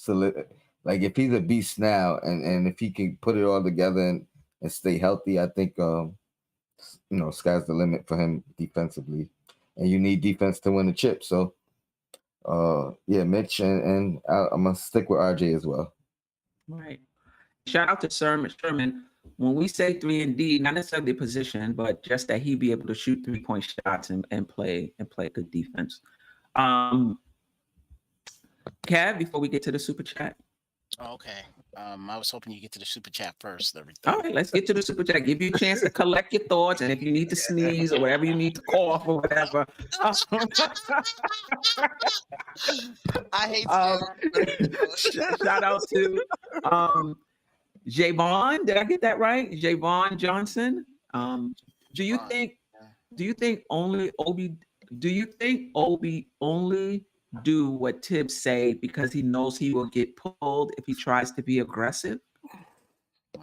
like if he's a beast now and if he can put it all together and stay healthy, I think sky's the limit for him defensively, and you need defense to win the chip. So. Mitch and I'm gonna stick with RJ as well. Right. Shout out to Sherman. When we say 3-and-D, not necessarily the position, but just that he be able to shoot 3-point shots and play good defense. Kev, before we get to the super chat. Okay. I was hoping you get to the super chat first. All right, let's get to the super chat. Give you a chance to collect your thoughts, and if you need to sneeze or whatever you need to cough or whatever. I hate shout out to Javon. Did I get that right? Javon Johnson. Do you think Obi only do what Tibbs say because he knows he will get pulled if he tries to be aggressive? I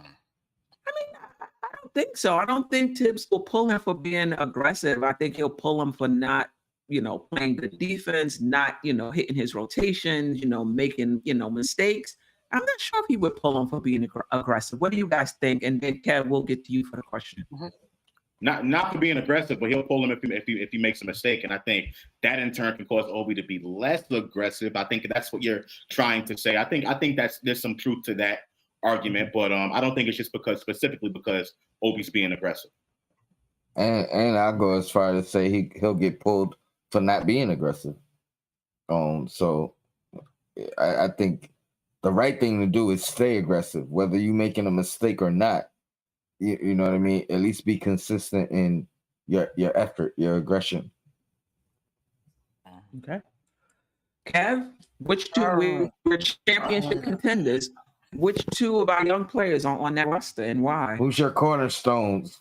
don't think so. I don't think Tibbs will pull him for being aggressive. I think he'll pull him for not, playing good defense, not, hitting his rotations, making, mistakes. I'm not sure if he would pull him for being aggressive. What do you guys think? And then Kev, we'll get to you for the question. Mm-hmm. Not for being aggressive, but he'll pull him if he makes a mistake. And I think that in turn can cause Obi to be less aggressive. I think that's what you're trying to say. I think there's some truth to that argument, but I don't think it's just specifically because Obi's being aggressive. And I'll go as far as to say he'll get pulled for not being aggressive. So I think the right thing to do is stay aggressive, whether you're making a mistake or not. You know what I mean? At least be consistent in your effort, your aggression. Okay. Kev, which two we're championship contenders? Which two of our young players are on that roster and why? Who's your cornerstones?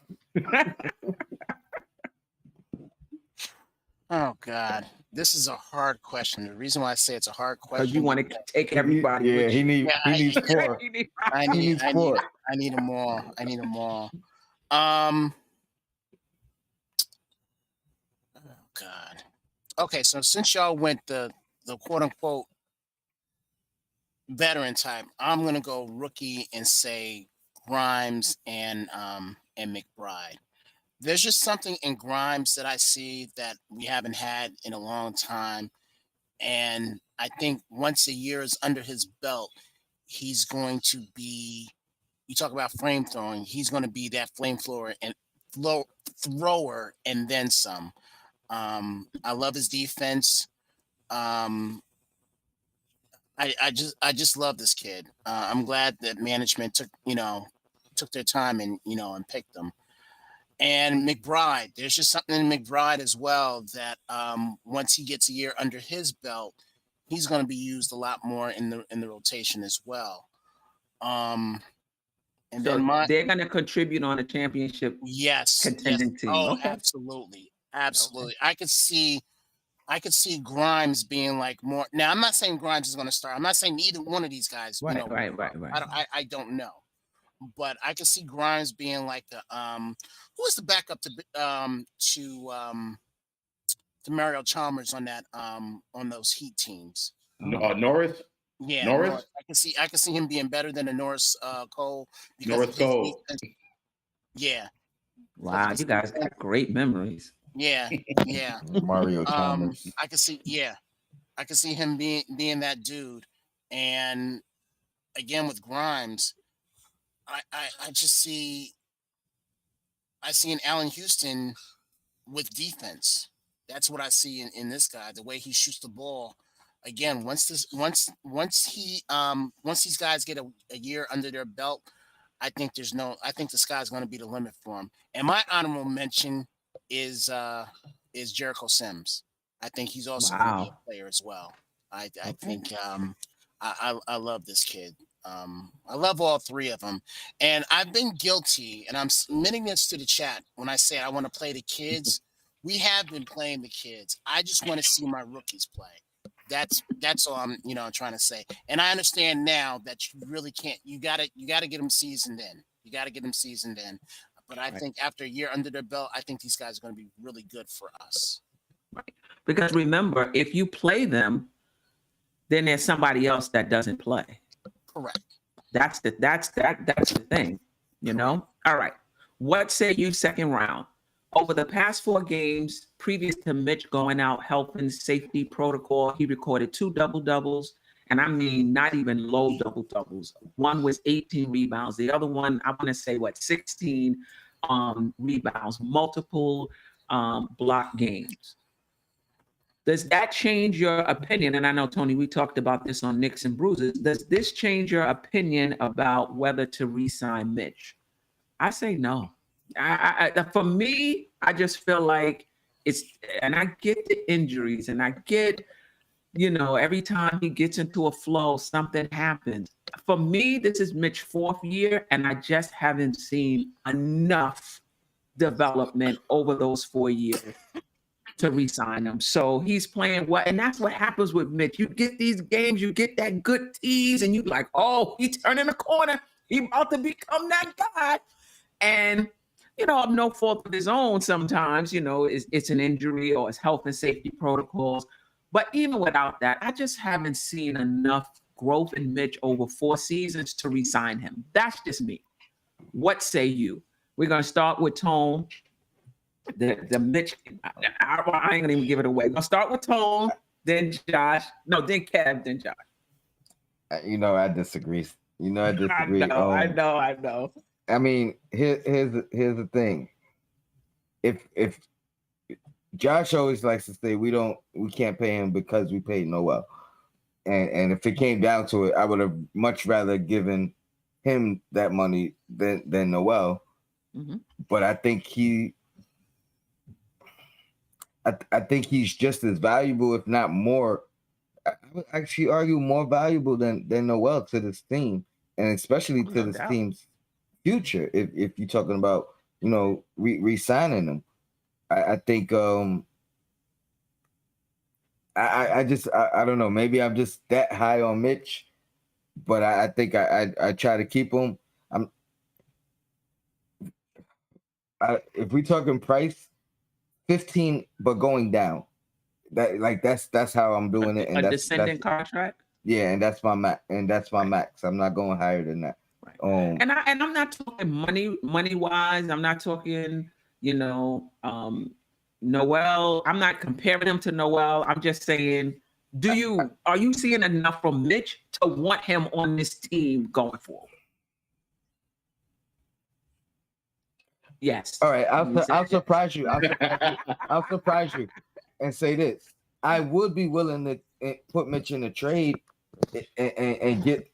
Oh God. This is a hard question. The reason why I say it's a hard Because question you want to take everybody. Yeah, with he you. needs four. I He need needs four. them all. I need them all. Oh God. Okay, so since y'all went the quote unquote veteran type, I'm gonna go rookie and say Grimes and McBride. There's just something in Grimes that I see that we haven't had in a long time. And I think once a year is under his belt, he's going to be, you talk about flame throwing, he's going to be that flame thrower and then some. I love his defense. I just love this kid. I'm glad that management took their time and picked him. And McBride, there's just something in McBride as well that once he gets a year under his belt, he's going to be used a lot more in the rotation as well. And So then they're going to contribute on a championship yes. contending team. Oh, Okay. absolutely. Okay. I could see Grimes being like more. Now, I'm not saying Grimes is going to start. I'm not saying either one of these guys. Right. I don't know, but I can see Grimes being like the who was the backup to Mario Chalmers on that on those Heat teams. Norris. Yeah, Norris. I can see him being better than a Norris Cole. Norris Cole. Yeah. Wow, you guys got great memories. Yeah. Mario Chalmers. I can see him being that dude. And again with Grimes, I just see an Allen Houston with defense. That's what I see in this guy. The way he shoots the ball. Again, once these guys get a year under their belt, I think the sky's going to be the limit for him. And my honorable mention is Jericho Sims. I think he's also going to be a player as well. I think I love this kid. I love all three of them, and I've been guilty, and I'm submitting this to the chat when I say I want to play the kids. We have been playing the kids. I just want to see my rookies play. That's all I'm trying to say. And I understand now that you really can't. You gotta get them seasoned in. You gotta get them seasoned in. But I think after a year under their belt, I think these guys are going to be really good for us. Right. Because remember, if you play them, then there's somebody else that doesn't play. Correct. That's the thing, All right. What say you second round? Over the past 4 games, previous to Mitch going out health and safety protocol, he recorded 2 double-doubles, and I mean not even low double-doubles. One was 18 rebounds. The other one, I want to say, 16 rebounds, multiple block games. Does that change your opinion? And I know, Tony, we talked about this on Knicks and Bruises. Does this change your opinion about whether to re-sign Mitch? I say no. For me, I just feel like and I get the injuries, and I get, every time he gets into a flow, something happens. For me, this is Mitch's 4th year, and I just haven't seen enough development over those 4 years to re-sign him. So he's playing well, and that's what happens with Mitch. You get these games, you get that good tease, and you like, oh, he turning the corner. He about to become that guy. And of no fault of his own sometimes, it's an injury or it's health and safety protocols. But even without that, I just haven't seen enough growth in Mitch over 4 seasons to re-sign him. That's just me. What say you? We're going to start with Tone. The Mitch, I ain't gonna even give it away. We're gonna start with Tone, then Josh. No, then Kev, then Josh. I disagree. I disagree. I know. I mean, here's the thing. If Josh always likes to say we can't pay him because we paid Noel, and if it came down to it, I would have much rather given him that money than Noel. Mm-hmm. But I think I think he's just as valuable, if not more. I would actually argue more valuable than Noel to this team, and especially to this team's future. If you're talking about re-signing him, I think I just I don't know. Maybe I'm just that high on Mitch, but I think I try to keep him. If we talking price, 15, but going down. That's how I'm doing it, and A that's descending contract. yeah, and that's my max, max. I'm not going higher than that. Right. And I'm not talking money wise. I'm not talking, Noel. I'm not comparing him to Noel. I'm just saying, are you seeing enough from Mitch to want him on this team going forward? Yes. All right, I'll surprise you. I'll surprise you and say this. I would be willing to put Mitch in a trade and get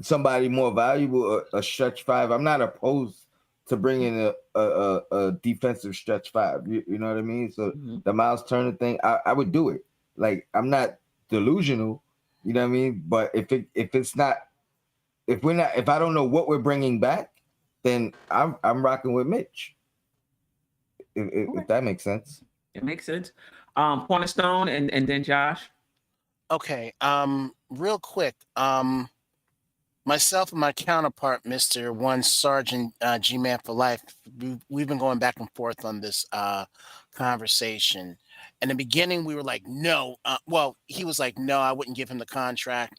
somebody more valuable, a stretch five. I'm not opposed to bringing a defensive stretch five. You know what I mean? So the Miles Turner thing, I would do it. Like, I'm not delusional, you know what I mean? But if I don't know what we're bringing back, then I'm rocking with Mitch. If that makes sense. It makes sense. Cornerstone and then Josh. Okay. Real quick. Myself and my counterpart, Mr. One Sergeant G-Man for Life, we've been going back and forth on this conversation. In the beginning, we were like, no. Well, he was like, no, I wouldn't give him the contract.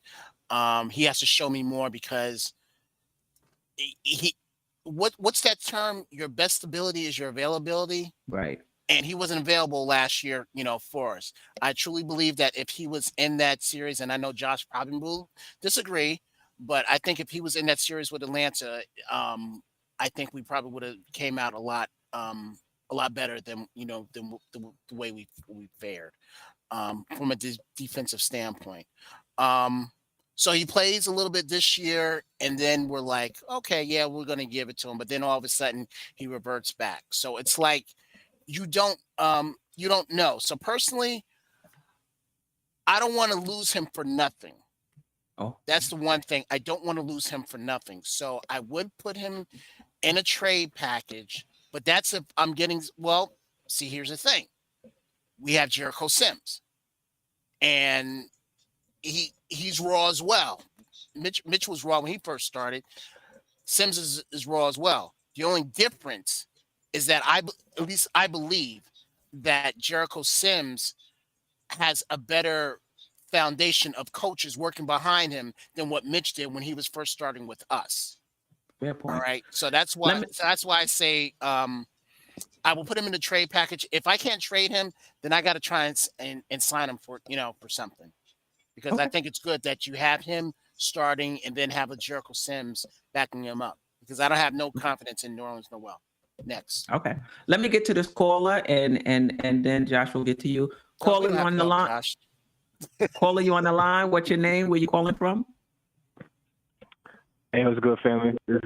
He has to show me more because what's that term? Your best ability is your availability. Right. And he wasn't available last year, for us. I truly believe that if he was in that series, and I know Josh probably will disagree, but I think if he was in that series with Atlanta, I think we probably would have came out a lot better than the way we fared from a defensive standpoint. So he plays a little bit this year, and then we're like, okay, yeah, we're going to give it to him. But then all of a sudden he reverts back. So it's like you don't know. So personally, I don't want to lose him for nothing. Oh, that's the one thing. I don't want to lose him for nothing. So I would put him in a trade package, but that's if I'm getting, well, see, here's the thing. We have Jericho Sims, and he's raw as well. Mitch was raw when he first started. Sims is raw as well. The only difference is that at least I believe that Jericho Sims has a better foundation of coaches working behind him than what Mitch did when he was first starting with us. Fair point. All right. So that's why I say I will put him in the trade package. If I can't trade him, then I got to try and sign him for something. Because I think it's good that you have him starting and then have a Jericho Sims backing him up. Because I don't have no confidence in New Orleans Noel. Next. Okay. Let me get to this caller and then Josh will get to you. Caller, you on the line? Josh. Caller, you on the line? What's your name? Where you calling from? Hey, what's good, family? This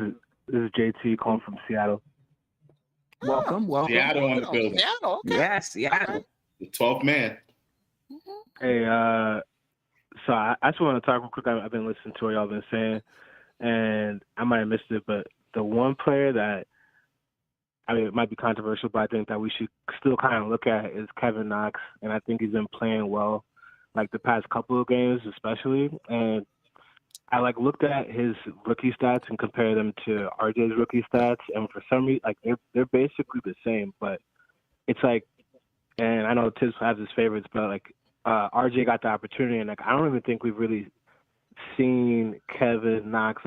is JT calling from Seattle. Welcome. Seattle in the building. Seattle, okay. Yes, Seattle. The 12th man. Hey, so I just want to talk real quick. I've been listening to what y'all been saying, and I might have missed it, but the one player that, it might be controversial, but I think that we should still kind of look at is Kevin Knox, and I think he's been playing well, like the past couple of games especially, and I looked at his rookie stats and compared them to RJ's rookie stats, and for some reason, they're basically the same, but it's like, and I know Tiz has his favorites, but RJ got the opportunity, and I don't even think we've really seen Kevin Knox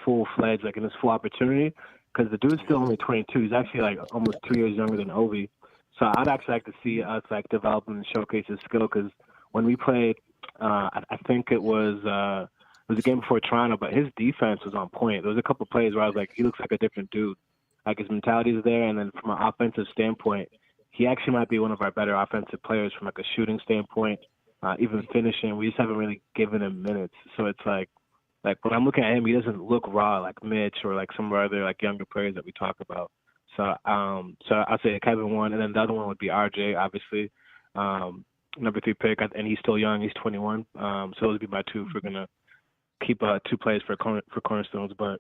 full-fledged, in his full opportunity, because the dude's still only 22. He's actually almost 2 years younger than Ovi. So I'd actually like to see us develop and showcase his skill, because when we played, I think it was a game before Toronto, but his defense was on point. There was a couple of plays where I was like, he looks like a different dude. His mentality is there, and then from an offensive standpoint, he actually might be one of our better offensive players from a shooting standpoint, even finishing. We just haven't really given him minutes. So it's like when I'm looking at him, he doesn't look raw like Mitch or some of our other younger players that we talk about. So I'll say Kevin one, and then the other one would be RJ, obviously, number 3 pick, and he's still young. He's 21. So those would be my two if we're gonna keep 2 players for cornerstones. But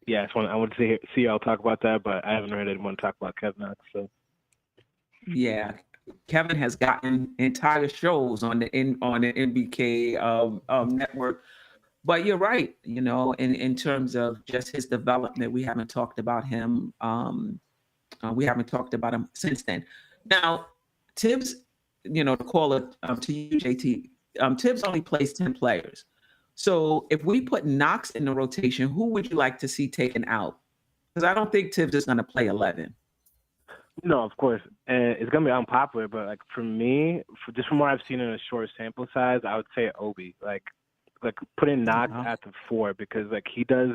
yeah, I want to see y'all talk about that, but I haven't heard anyone talk about Kevin Knox. So yeah, Kevin has gotten entire shows on the NBK network. But you're right, in terms of just his development, we haven't talked about him. We haven't talked about him since then. Now, Tibbs, to call it to you, JT, Tibbs only plays 10 players. So if we put Knox in the rotation, who would you like to see taken out? Because I don't think Tibbs is going to play 11. No, of course, and it's gonna be unpopular. But like for me, just from what I've seen in a short sample size, I would say Obi. Like putting Knox at the 4 because like he does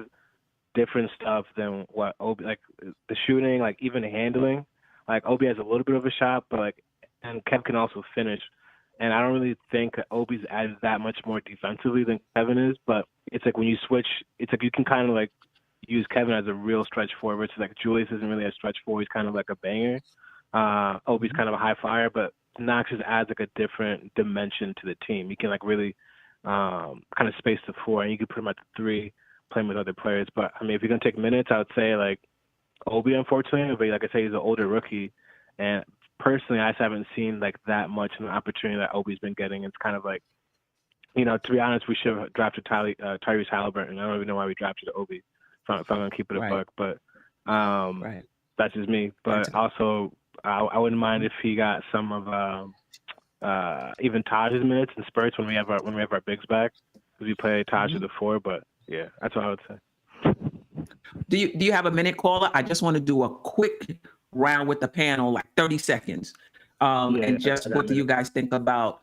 different stuff than what Obi, like the shooting, like even the handling. Like Obi has a little bit of a shot, but like, and Kev can also finish. And I don't really think that Obi's added that much more defensively than Kevin is. But it's like when you switch, it's like you can kind of like use Kevin as a real stretch forward. So like Julius isn't really a stretch forward; he's kind of like a banger. Obi's kind of a high flyer, but Knox just adds like a different dimension to the team. You can like really kind of space the 4, and you can put him at the 3, playing with other players. But I mean, if you're gonna take minutes, I would say like Obi, unfortunately, but like I say, he's an older rookie, and personally, I just haven't seen like that much of an opportunity that Obi's been getting. It's kind of like, to be honest, we should have drafted Tyrese Halliburton. I don't even know why we drafted Obi. If I'm gonna keep it a buck, but that's just me. But also, I wouldn't mind if he got some of even Taj's minutes in spurts when we have our bigs back, because we play Taj at the 4. But yeah, that's what I would say. Do you have a minute, caller? I just want to do a quick round with the panel, like 30 seconds. And just what do you guys think about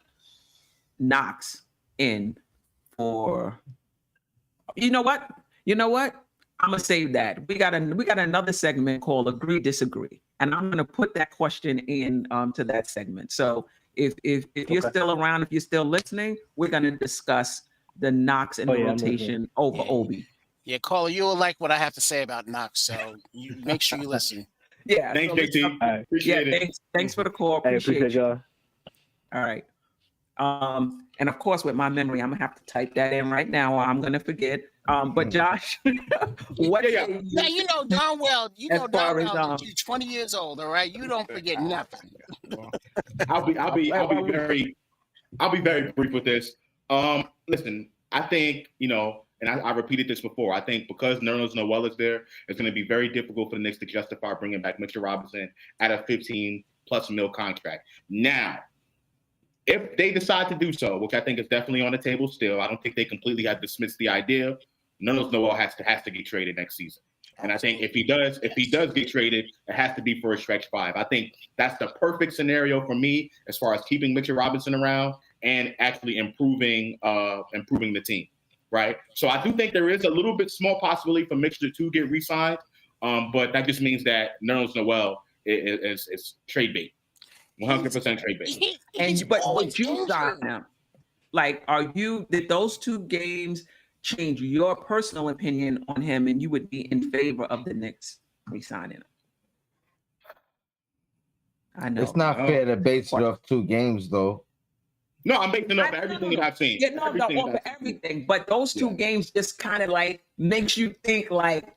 Knox in for? You know what? I'm gonna save that. We got another segment called Agree Disagree, and I'm gonna put that question in to that segment. So if you're still around, if you're still listening, we're gonna discuss the Knox in the rotation over Obi. Yeah, caller, you will like what I have to say about Knox, so you make sure you listen. Yeah, thanks, JT. Appreciate it. Thanks for the call. Appreciate y'all. All right. And of course, with my memory, I'm gonna have to type that in right now, or I'm gonna forget. But Josh, what? Yeah, you know darn well. You're 20 years old. All right, you don't forget nothing. I'll be very brief with this. Listen, I think and I repeated this before. I think because Nerlens Noel is there, it's going to be very difficult for the Knicks to justify bringing back Mitchell Robinson at a $15+ million contract. Now, if they decide to do so, which I think is definitely on the table still, I don't think they completely have dismissed the idea. Nerlens Noel has to get traded next season. And I think if he does get traded, it has to be for a stretch 5. I think that's the perfect scenario for me as far as keeping Mitchell Robinson around and actually improving the team. Right. So I do think there is a little bit small possibility for Mitchell to get re-signed. But that just means that Nerlens Noel is trade bait. 100% trade bait. But would you sign him? Like, did those 2 games change your personal opinion on him, and you would be in favor of the Knicks re-signing him? I know it's not fair to base it off 2 games, though. No, I'm basing off everything that I've seen. Yeah, off of everything. But those 2 games just kind of like makes you think like,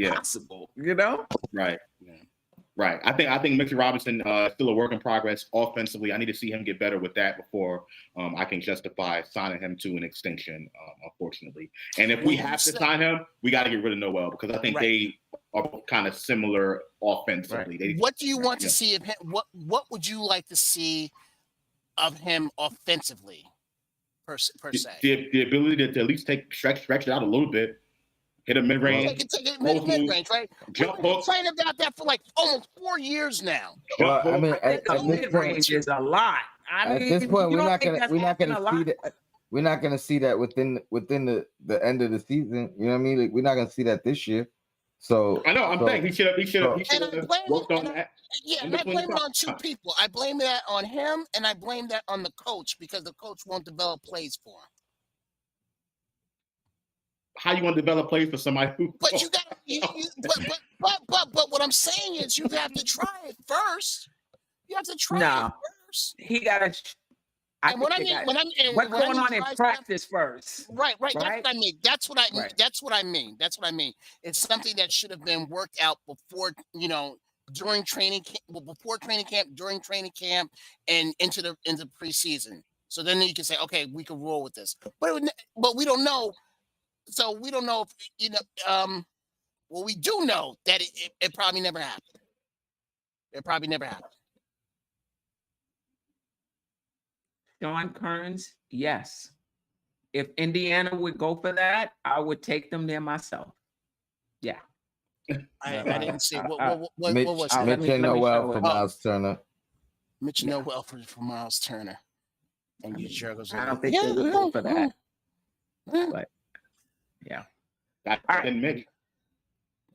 possible, Right. Yeah. Right. I think Mitchell Robinson is still a work in progress offensively. I need to see him get better with that before I can justify signing him to an extension, unfortunately. And if we have to sign him, we got to get rid of Noel because I think they are kind of similar offensively. Right. What do you want to see of him? What would you like to see of him offensively, per se? The ability to at least stretch it out a little bit. Hit a mid-range. Take it mid-range, right? Jump We've been hook. saying about that for like almost 4 years now. Well, I mean, at this point, is a lot. At this point, we're not gonna see that within the end of the season. You know what I mean? Like, we're not gonna see that this year. So I know. I'm saying he should have worked on that. Yeah, and I blame it on 2 people. I blame that on him, and I blame that on the coach because the coach won't develop plays for him. How you want to develop plays for somebody who? But you got. But what I'm saying is you have to try it first. You have to try it first. He got to. What's going on in practice first? Right. That's what I mean. That's what I mean. It's something that should have been worked out before during training camp, before training camp, during training camp, and into preseason. So then you can say, okay, we can roll with this. But we don't know. So we don't know if well, we do know that it probably never happened. It probably never happened. Sean Kearns, yes. If Indiana would go for that, I would take them there myself. Yeah. I didn't see what was Mitch that? let me and show Noel for it. Miles Turner. Mitch and Noel for Miles Turner. And you jerks. I don't think they would go for that. But yeah. That's All right. Mitch.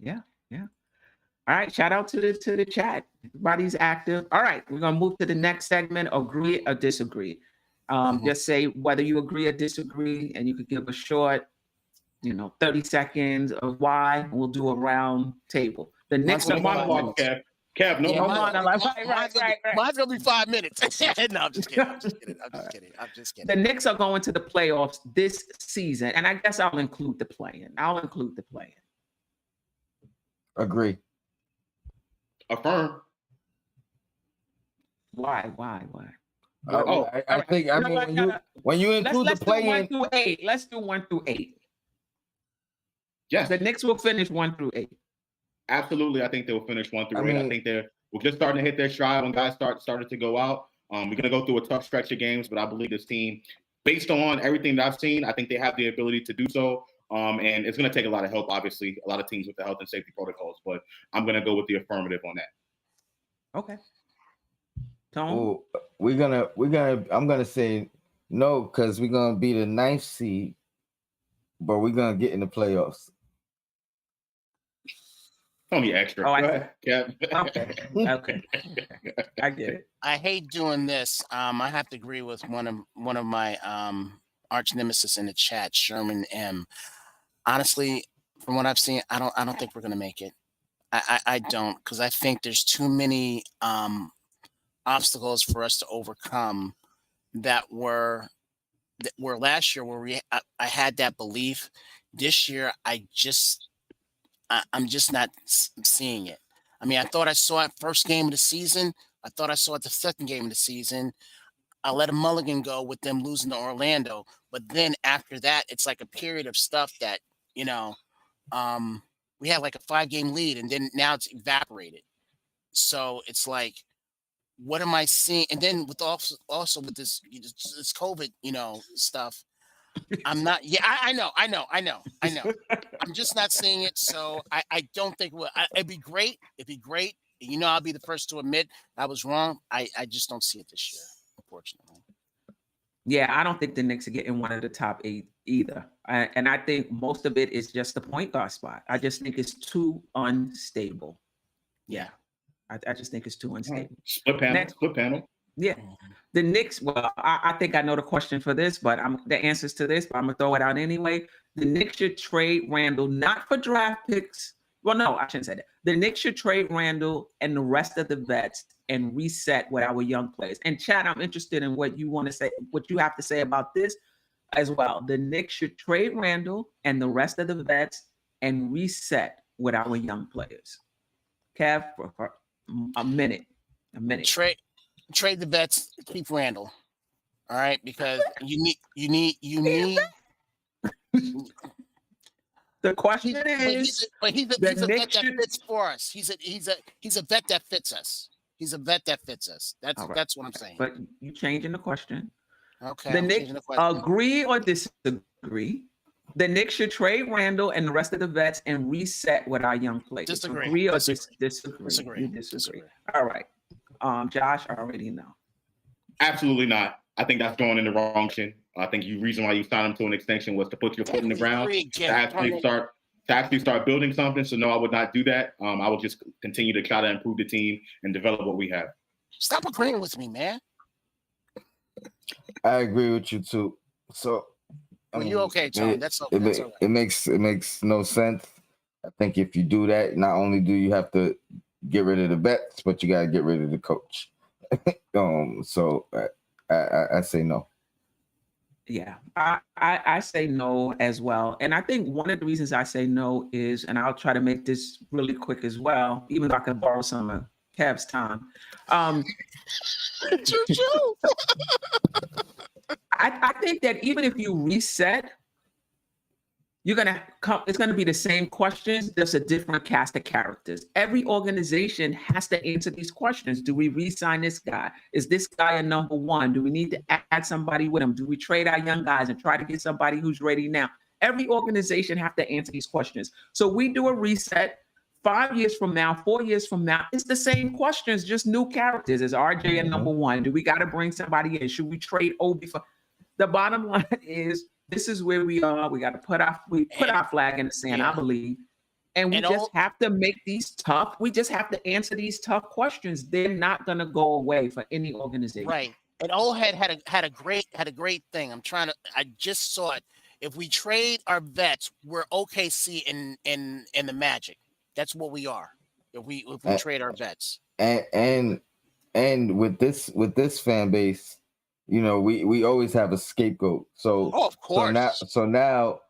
Yeah. All right. Shout out to the chat. Everybody's active. All right. We're gonna move to the next segment. Agree or disagree. Just say whether you agree or disagree, and you could give a short, 30 seconds of why. We'll do a round table. The Knicks No are monologue, Kev. No monologue. Mine's gonna be 5 minutes. No, I'm just kidding. The Knicks are going to the playoffs this season, and I guess I'll include the play-in. Agree. Affirm. Why? I think when you include the play-in, let's do 1 through 8. Yes. The Knicks will finish 1 through 8. Absolutely, I think they will finish 1 through 8. I think we're just starting to hit their stride when guys started to go out. We're going to go through a tough stretch of games, but I believe this team, based on everything that I've seen, I think they have the ability to do so. And it's going to take a lot of help, obviously, a lot of teams with the health and safety protocols. But I'm going to go with the affirmative on that. Okay. Tone? I'm gonna say no because we're gonna be the 9th seed, but we're gonna get in the playoffs. Only extra. Oh, Go ahead, Kev. Okay. I get it. I hate doing this. I have to agree with one of my arch nemesis in the chat, Sherman M. Honestly, from what I've seen, I don't think we're gonna make it. I don't, because I think there's too many obstacles for us to overcome that were last year where I had that belief. This year, I'm just not seeing it. I mean, I thought I saw it first game of the season. I thought I saw it the second game of the season. I let a mulligan go with them losing to Orlando. But then after that, it's like a period of stuff that, we had like a 5-game lead, and then now it's evaporated. So it's like, what am I seeing? And then with also with this COVID, stuff, I'm not. Yeah, I know. I'm just not seeing it. So I don't think it'd be great. I'll be the first to admit I was wrong. I just don't see it this year, unfortunately. Yeah, I don't think the Knicks are getting one of the top 8 either. And I think most of it is just the point guard spot. I just think it's too unstable. Yeah. I just think it's too unstable. Split panel. Yeah. The Knicks, well, I think I know the question for this, but the answers to this, but I'm going to throw it out anyway. The Knicks should trade Randle, not for draft picks. Well, no, I shouldn't say that. The Knicks should trade Randle and the rest of the vets and reset with our young players. And Chad, I'm interested in what you want to say, what you have to say about this as well. The Knicks should trade Randle and the rest of the vets and reset with our young players. Kev, for a minute. Trade the vets, keep Randle. All right, because you need. The question is, he's a vet that fits for us. He's a vet that fits us. He's a vet that fits us. That's what I'm saying. But you changing the question. Okay. The Knicks agree or disagree? The Knicks should trade Randle and the rest of the vets and reset with our young players. Disagree. Agree or disagree? Disagree. All right. Josh, I already know. Absolutely not. I think that's going in the wrong direction. I think the reason why you signed him to an extension was to put your foot in the ground to actually start building something. So no, I would not do that. I would just continue to try to improve the team and develop what we have. Stop agreeing with me, man. I agree with you too. So you okay, Tom? That's okay. It makes no sense. I think if you do that, not only do you have to get rid of the vets, but you got to get rid of the coach. So I say no. Yeah, I say no as well. And I think one of the reasons I say no is, and I'll try to make this really quick as well, even though I could borrow some of Kev's time. Choo-choo. I think that even if you reset, you're gonna come, it's gonna be the same questions, just a different cast of characters. Every organization has to answer these questions. Do we re-sign this guy? Is this guy a number one? Do we need to add somebody with him? Do we trade our young guys and try to get somebody who's ready now? Every organization have to answer these questions. So we do a reset. 5 years from now, 4 years from now, it's the same questions, just new characters. Is RJ a number one? Do we got to bring somebody in? Should we trade Obi for? The bottom line is, this is where we are. We got to put our flag in the sand, I believe. And we just have to make these tough. We just have to answer these tough questions. They're not going to go away for any organization. Right. And old head had a great thing. I just saw it. If we trade our vets, we're OKC in the Magic. That's what we are. If we trade our vets. And with this fan base, you know, we always have a scapegoat. So, of course. So now,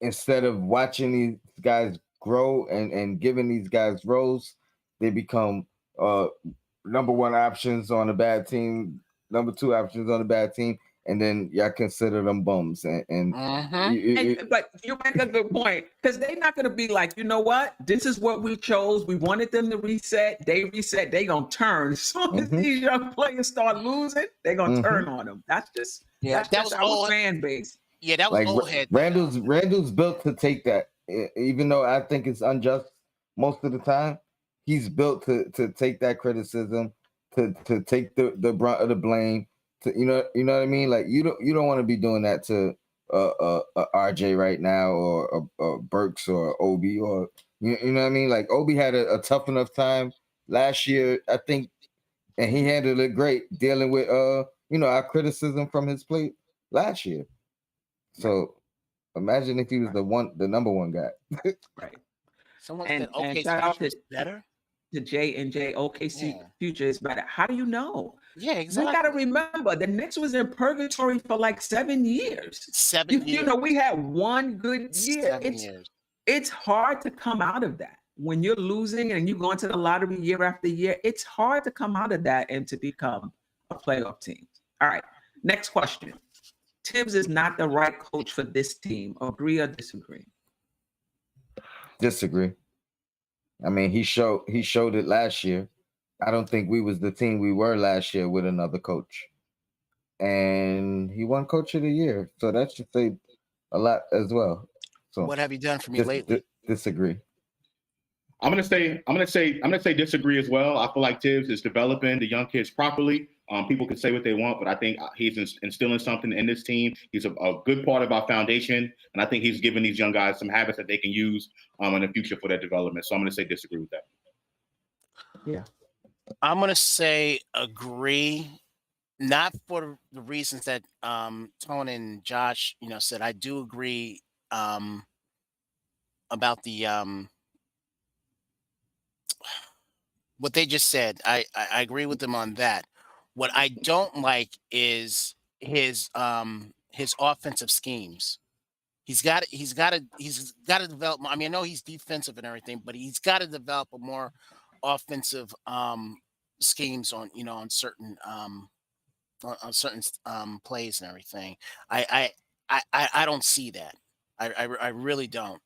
instead of watching these guys grow and giving these guys roles, they become number one options on a bad team, number two options on a bad team, and then y'all consider them bums. But you make a good point, because they're not going to be like, you know what? This is what we chose. We wanted them to reset. They reset. They're going to turn. As soon as these young players start losing, they're going to turn on them. That's just that was our fan base. Yeah, that was like, old head. Randle's built to take that, even though I think it's unjust most of the time. He's built to take that criticism, to take the brunt of the blame. You know what I mean? Like, you don't want to be doing that to RJ right now, or Burks or Obi, or you know what I mean? Like, Obi had a tough enough time last year, I think, and he handled it great, dealing with our criticism from his play last year. So imagine if he was the number one guy. Right. Someone said OKC is better. The J&J OKC future is better. How do you know? Yeah, exactly. We got to remember, the Knicks was in purgatory for like 7 years. 7 years. You know, we had one good year. 7 years. It's hard to come out of that. When you're losing and you go into the lottery year after year, it's hard to come out of that and to become a playoff team. All right, next question. Tibbs is not the right coach for this team. Agree or disagree? Disagree. I mean, he showed it last year. I don't think we was the team we were last year with another coach. And he won Coach of the Year. So that should say a lot as well. So what have you done for me lately? Disagree. I'm gonna say disagree as well. I feel like Tibbs is developing the young kids properly. People can say what they want, but I think he's instilling something in this team. He's a good part of our foundation, and I think he's giving these young guys some habits that they can use in the future for their development. So I'm going to say disagree with that. Yeah, I'm going to say agree, not for the reasons that Tony and Josh, said. I do agree about the what they just said. I agree with them on that. What I don't like is his offensive schemes. He's got to develop. I mean, I know he's defensive and everything, but he's got to develop a more offensive schemes on certain plays and everything. I don't see that. I really don't.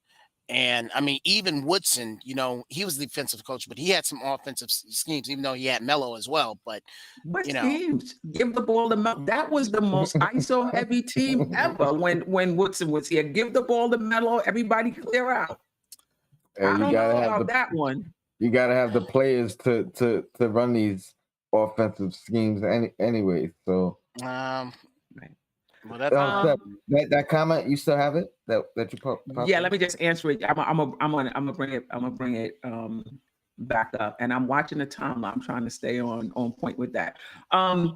And I mean, even Woodson, he was the defensive coach, but he had some offensive schemes, even though he had Melo as well. But what schemes? Give the ball to Melo. That was the most ISO heavy team ever when Woodson was here. Give the ball to Melo. Everybody clear out. I don't know about that one. You got to have the players to run these offensive schemes anyway. So. Well, that comment, you still have it? That you pop yeah, let me just answer it. I'm gonna bring it back up, and I'm watching the timeline. I'm trying to stay on point with that. I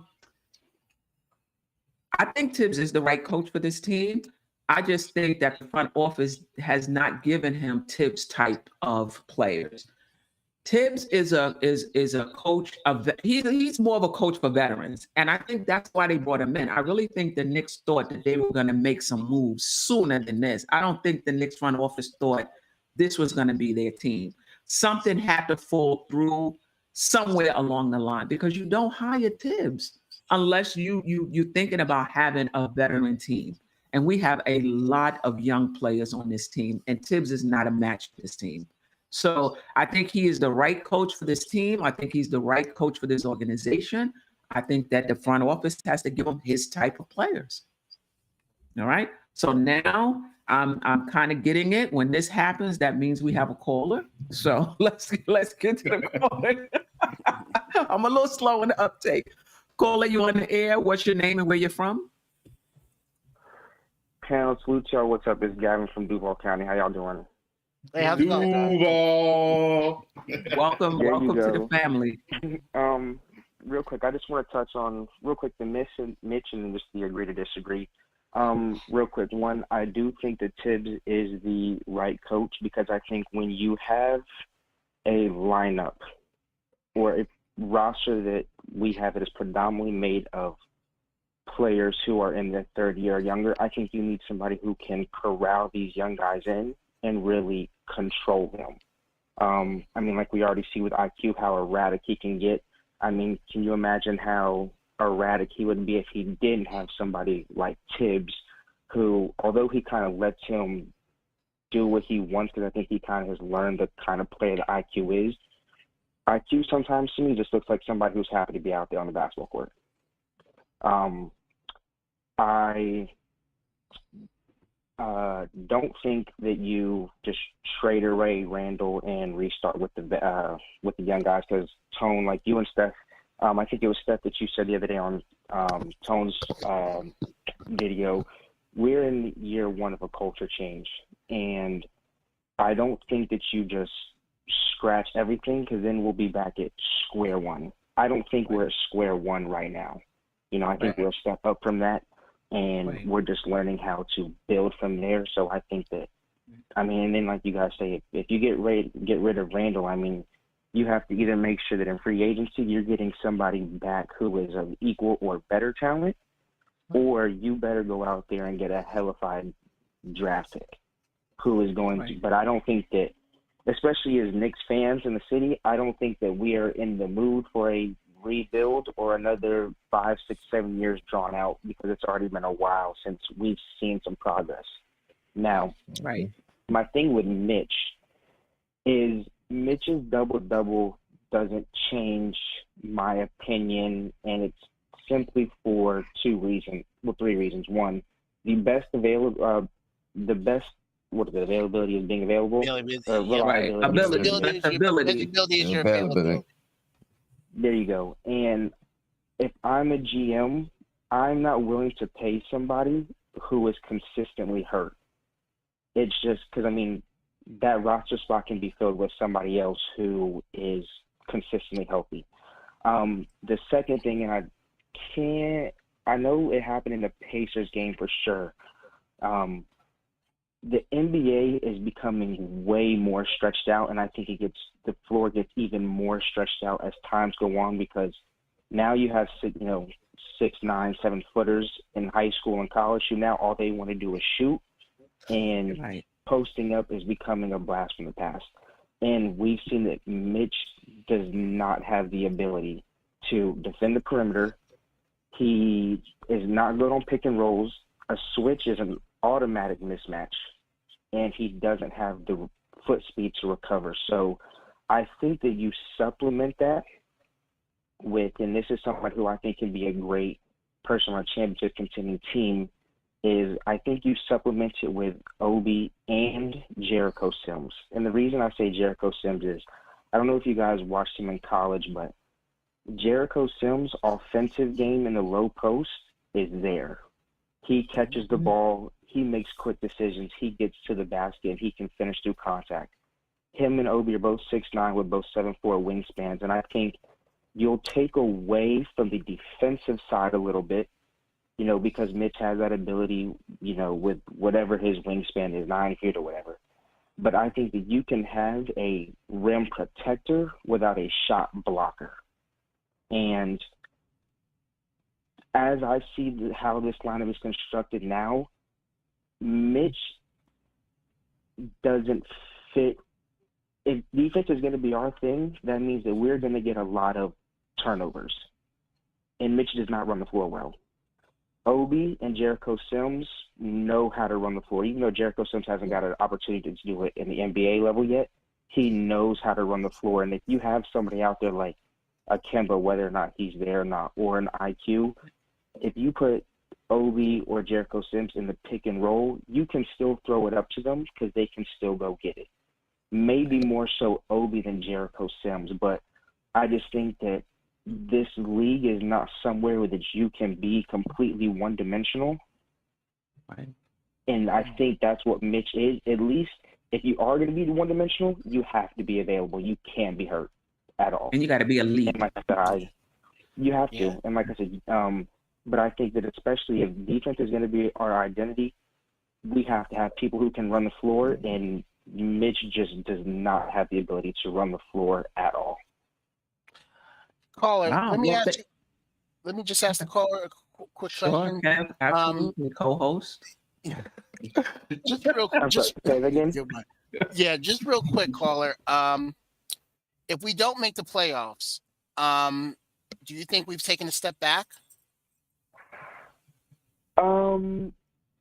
think Tibbs is the right coach for this team. I just think that the front office has not given him Tibbs type of players. Tibbs is a coach of he's more of a coach for veterans, and I think that's why they brought him in. I really think the Knicks thought that they were going to make some moves sooner than this. I don't think the Knicks front office thought this was going to be their team. Something had to fall through somewhere along the line because you don't hire Tibbs unless you're thinking about having a veteran team. And we have a lot of young players on this team, and Tibbs is not a match for this team. So I think he is the right coach for this team. I think he's the right coach for this organization. I think that the front office has to give him his type of players. All right. So now I'm kind of getting it. When this happens, that means we have a caller. So let's get to the caller. I'm a little slow in the uptake. Caller, you on the air? What's your name and where you're from? Panel, salute y'all. What's up? It's Gavin from Duval County. How y'all doing? Hey, how's it going, guys? Duval. Welcome to the family. Real quick, I just want to touch on the Mitch and just the agree to disagree. Real quick, one, I do think that Tibbs is the right coach because I think when you have a lineup or a roster that we have that is predominantly made of players who are in their third year or younger, I think you need somebody who can corral these young guys in and really control them. I mean, like we already see with IQ, how erratic he can get. I mean, can you imagine how erratic he would be if he didn't have somebody like Tibbs, who, although he kind of lets him do what he wants, because I think he kind of has learned the kind of player that IQ is. IQ sometimes to me just looks like somebody who's happy to be out there on the basketball court. I don't think that you just trade away Randle and restart with the young guys because Tone, like you and Steph, I think it was Steph that you said the other day on Tone's video, we're in year one of a culture change, and I don't think that you just scratch everything because then we'll be back at square one. I don't think we're at square one right now. You know, I think we're a step up from that. And we're just learning how to build from there. So I think that, I mean, and then like you guys say, if you get rid of Randle, I mean, you have to either make sure that in free agency you're getting somebody back who is of equal or better talent, or you better go out there and get a hellified draft pick who is going to. But I don't think that, especially as Knicks fans in the city, I don't think that we are in the mood for a rebuild or another 5, 6, 7 years drawn out because it's already been a while since we've seen some progress. Now, my thing with Mitch is Mitch's double-double doesn't change my opinion, and it's simply for three reasons. One, availability is being available. Availability is your availability. There you go. And if I'm a GM, I'm not willing to pay somebody who is consistently hurt. It's just because, I mean, that roster spot can be filled with somebody else who is consistently healthy. The second thing, and I know it happened in the Pacers game for sure. The NBA is becoming way more stretched out, and I think the floor gets even more stretched out as times go on because now you have 6'9", 7 footers in high school and college who now all they want to do is shoot, and posting up is becoming a blast from the past. And we've seen that Mitch does not have the ability to defend the perimeter. He is not good on pick and rolls. A switch is an automatic mismatch, and he doesn't have the foot speed to recover. So I think that you supplement that with, and this is someone who I think can be a great person on a championship contending team, is I think you supplement it with Obi and Jericho Sims. And the reason I say Jericho Sims is, I don't know if you guys watched him in college, but Jericho Sims' offensive game in the low post is there. He catches the ball. He makes quick decisions. He gets to the basket. He can finish through contact. Him and Obi are both 6'9" with both 7'4" wingspans. And I think you'll take away from the defensive side a little bit, you know, because Mitch has that ability, you know, with whatever his wingspan is, 9 feet or whatever. But I think that you can have a rim protector without a shot blocker. And as I see how this lineup is constructed now, Mitch doesn't fit. If defense is going to be our thing, that means that we're going to get a lot of turnovers. And Mitch does not run the floor well. Obi and Jericho Sims know how to run the floor. Even though Jericho Sims hasn't got an opportunity to do it in the NBA level yet, he knows how to run the floor. And if you have somebody out there like a Kemba, whether or not he's there or not, or an IQ, if you put Obi or Jericho Sims in the pick and roll, you can still throw it up to them because they can still go get it. Maybe more so Obi than Jericho Sims, but I just think that this league is not somewhere that you can be completely one-dimensional. Right. And I think that's what Mitch is. At least if you are going to be one-dimensional, you have to be available. You can't be hurt at all. And you got to be elite. And like I said, you have to. And like I said, but I think that especially if defense is going to be our identity, we have to have people who can run the floor, and Mitch just does not have the ability to run the floor at all. Caller, Wow, let me just ask the caller a quick Sure, question. Kev, absolutely, co-host. Just real quick. Say that again? Yeah, just real quick, caller. If we don't make the playoffs, do you think we've taken a step back?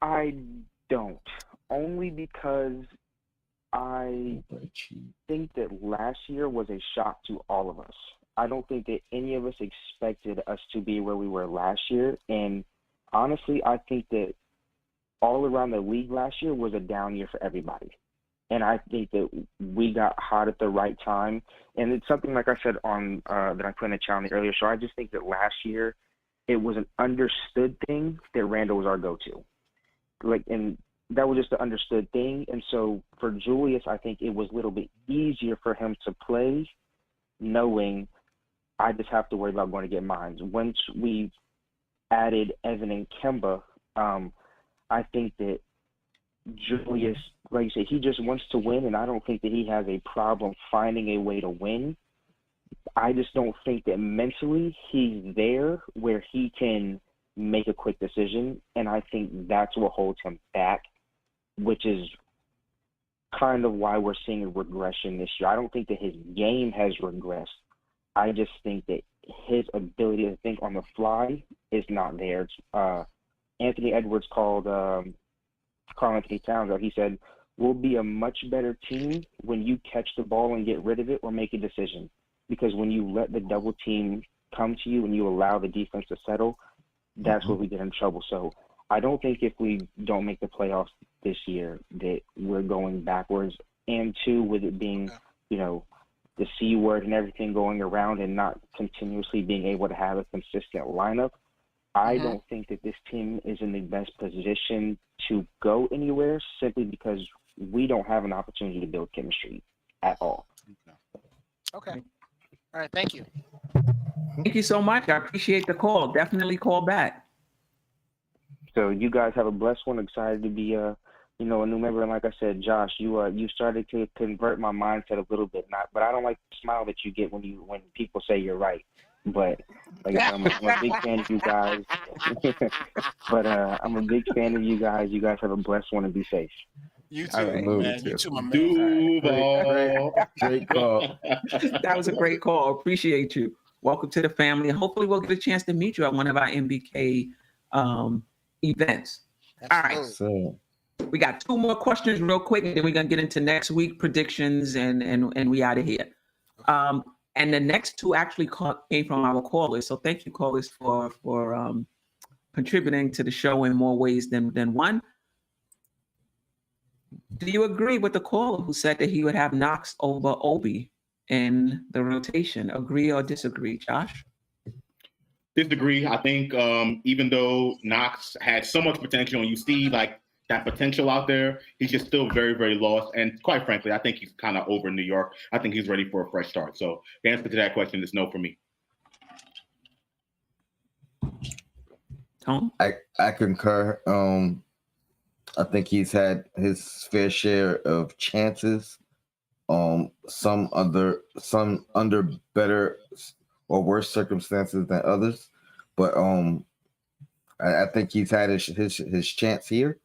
I don't. Only because I think that last year was a shock to all of us. I don't think that any of us expected us to be where we were last year. And honestly, I think that all around the league last year was a down year for everybody. And I think that we got hot at the right time. And it's something like I said on that I put in the channel in the earlier show. I just think that last year it was an understood thing that Randle was our go-to. And that was just an understood thing. And so for Julius, I think it was a little bit easier for him to play, knowing I just have to worry about going to get mine. Once we added Evan and Kemba, I think that Julius, like you said, he just wants to win, and I don't think that he has a problem finding a way to win. I just don't think that mentally he's there where he can make a quick decision, and I think that's what holds him back, which is kind of why we're seeing a regression this year. I don't think that his game has regressed. I just think that his ability to think on the fly is not there. Anthony Edwards called Karl Anthony Towns out. He said, "We'll be a much better team when you catch the ball and get rid of it or make a decision. Because when you let the double team come to you and you allow the defense to settle, that's where we get in trouble." So I don't think if we don't make the playoffs this year that we're going backwards. And two, with it being, the C word and everything going around and not continuously being able to have a consistent lineup, I don't think that this team is in the best position to go anywhere simply because we don't have an opportunity to build chemistry at all. Okay. All right. Thank you. Thank you so much. I appreciate the call. Definitely call back. So you guys have a blessed one. Excited to be a new member. And like I said, Josh, you started to convert my mindset a little bit. But I don't like the smile that you get when people say you're right. But like I said, I'm a big fan of you guys. But I'm a big fan of you guys. You guys have a blessed one and be safe. You too, man. You too, my man. Duval. Great call. That was a great call. Appreciate you. Welcome to the family. Hopefully we'll get a chance to meet you at one of our MBK events. Absolutely. All right. So, We got two more questions real quick, and then we're gonna get into next week predictions and we out of here. And the next two actually came from our callers. So thank you, callers, for contributing to the show in more ways than one. Do you agree with the caller who said that he would have Knox over Obi in the rotation? Agree or disagree, Josh? Disagree. I think even though Knox had so much potential, and you see like that potential out there, he's just still very, very lost. And quite frankly, I think he's kind of over New York. I think he's ready for a fresh start. So the answer to that question is no for me. Tone? I concur. I think he's had his fair share of chances some under better or worse circumstances than others. But I think he's had his chance here.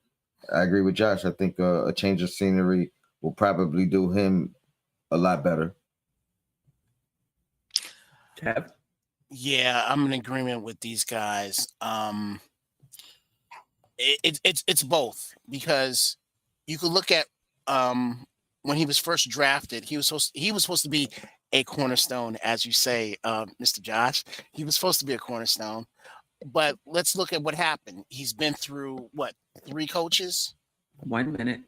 I agree with Josh. I think a change of scenery will probably do him a lot better. Kev? Yeah, I'm in agreement with these guys. It's both, because you could look at when he was first drafted, he was supposed to be a cornerstone, as you say, Mr. Josh. He was supposed to be a cornerstone. But let's look at what happened. He's been through what, 3 coaches? 1 minute.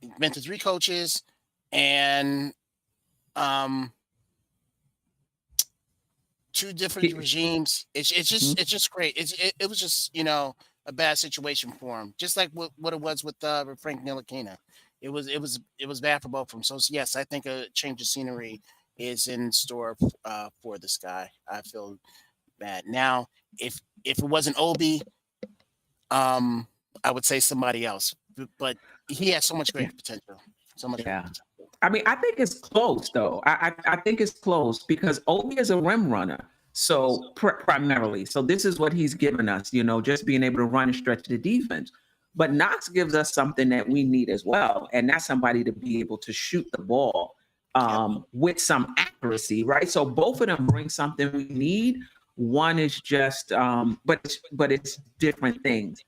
He's been through 3 coaches, and 2 different regimes. It's just great. It was just, a bad situation for him, just like what it was with Frank Ntilikina. It was bad for both of them. So yes, I think a change of scenery is in store for this guy. I feel bad now. If it wasn't Obi, I would say somebody else. But he has so much greater potential. So much. Yeah. I mean, I think it's close, though. I think it's close because Obi is a rim runner. So primarily, so this is what he's given us, just being able to run and stretch the defense. But Knox gives us something that we need as well, and that's somebody to be able to shoot the ball with some accuracy, right? So both of them bring something we need. One is just, but it's different things.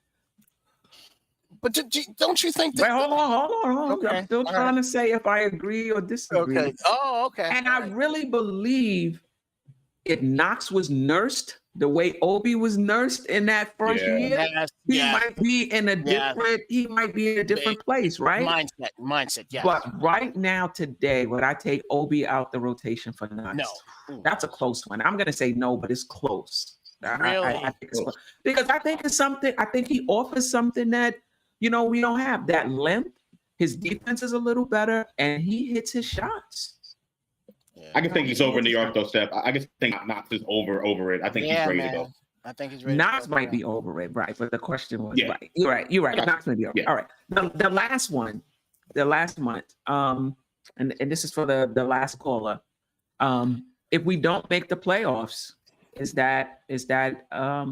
But don't you think that? Wait, hold on. Okay. I'm still trying to say if I agree or disagree. Okay. Oh, okay. And I really believe if Knox was nursed the way Obi was nursed in that first year, he might be in a different place, right? Mindset, yeah. But right now, today, would I take Obi out the rotation for Knox? No. That's a close one. I'm gonna say no, but it's close. Really? I think it's close. Because I think it's something. I think he offers something that we don't have. That length. His defense is a little better, and he hits his shots. I can think he's over New York though, Steph. I can think Knox is over it. I think he's ready to go. I think he's ready. Knox might be over it, right? But the question was right. You're right. Yeah. Knox may be over. Yeah. All right. The last one, and this is for the last caller. If we don't make the playoffs, is that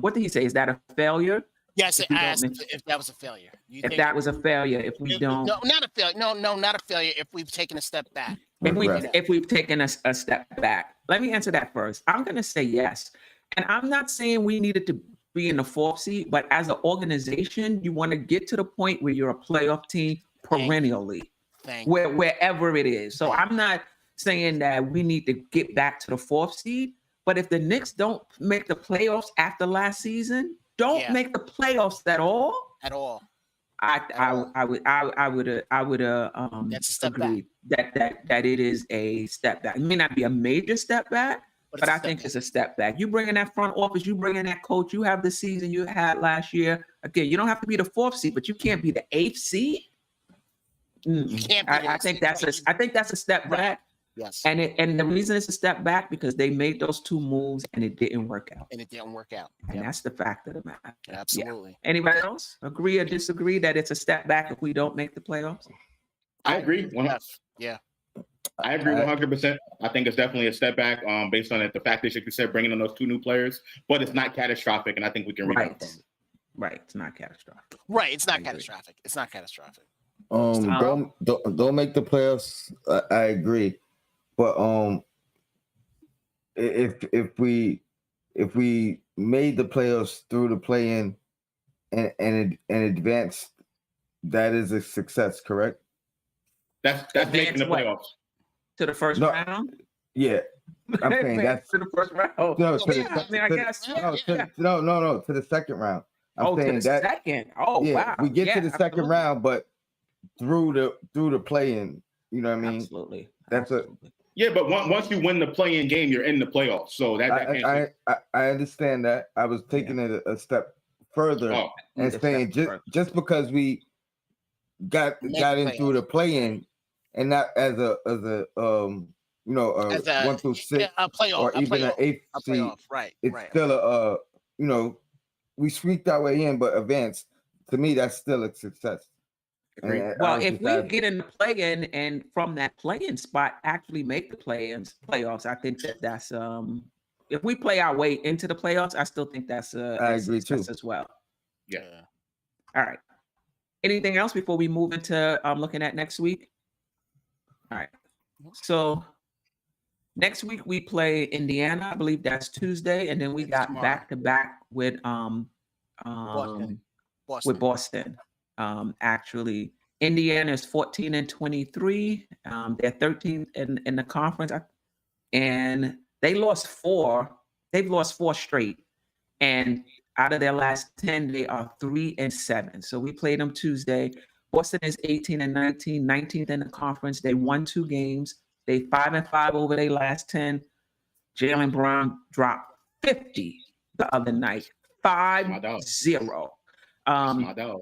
what did he say? Is that a failure? Yes, I asked if that was a failure. If that was a failure, if we don't. No, not a failure. No, not a failure. If we've taken a step back. If we've taken a step back. Let me answer that first. I'm going to say yes. And I'm not saying we needed to be in the 4th seed, but as an organization, you want to get to the point where you're a playoff team perennially, wherever it is. So I'm not saying that we need to get back to the 4th seed, but if the Knicks don't make the playoffs after last season, don't make the playoffs at all. At all. I would that's a step agree back. that it is a step back. It may not be a major step back, but I think it's a step back. You bring in that front office, you bring in that coach, you have the season you had last year. Again, you don't have to be the 4th seed, but you can't be the 8th seed. You can't be I think that's a step back. Yes. And the reason it's a step back because they made those 2 moves and it didn't work out. And that's the fact of the matter. Absolutely. Yeah. Anybody else agree or disagree that it's a step back if we don't make the playoffs? I agree. Yeah. I agree 100%. I think it's definitely a step back based on the fact that, like you said, bringing in those 2 new players, but it's not catastrophic, and I think we can rebound from it. Right. It's not catastrophic. Right. It's not catastrophic. It's not catastrophic. Don't make the playoffs. I agree. But if we made the playoffs through the play-in and advanced, that is a success, correct? That's making the playoffs to the first round. Yeah, I'm saying that's to the first round. No, to the second round. I'm saying to the second. Oh, yeah, wow. We get to the second round, but through the play-in, you know what I mean? Absolutely. That's Yeah, but once you win the play-in game, you're in the playoffs. So I understand that. I was taking it a step further and saying just because we got in through the play-in and not as a 1 through 6 a playoff, or even an 8th seed, right? It's still we squeaked our way in, but advanced. To me, that's still a success. Agreed. And Well, I was if just we asking. get in the play-in and from that play-in spot actually make the playoffs, I think that's if we play our way into the playoffs, I still think that's I a agree success too. as well. Yeah. All right. Anything else before we move into looking at next week? All right. So next week we play Indiana. I believe that's Tuesday, and then we It's got tomorrow. back to back with Boston. with Boston. Actually, Indiana is 14-23. They're 13th in the conference, and they lost four. They've lost four straight, and out of their last 10, they are 3-7. So we played them Tuesday. Boston is 18-19, 19th in the conference. They won 2 games. They 5-5 over their last 10. Jaylen Brown dropped 50 the other night. My dog. 5-0. That's my dog.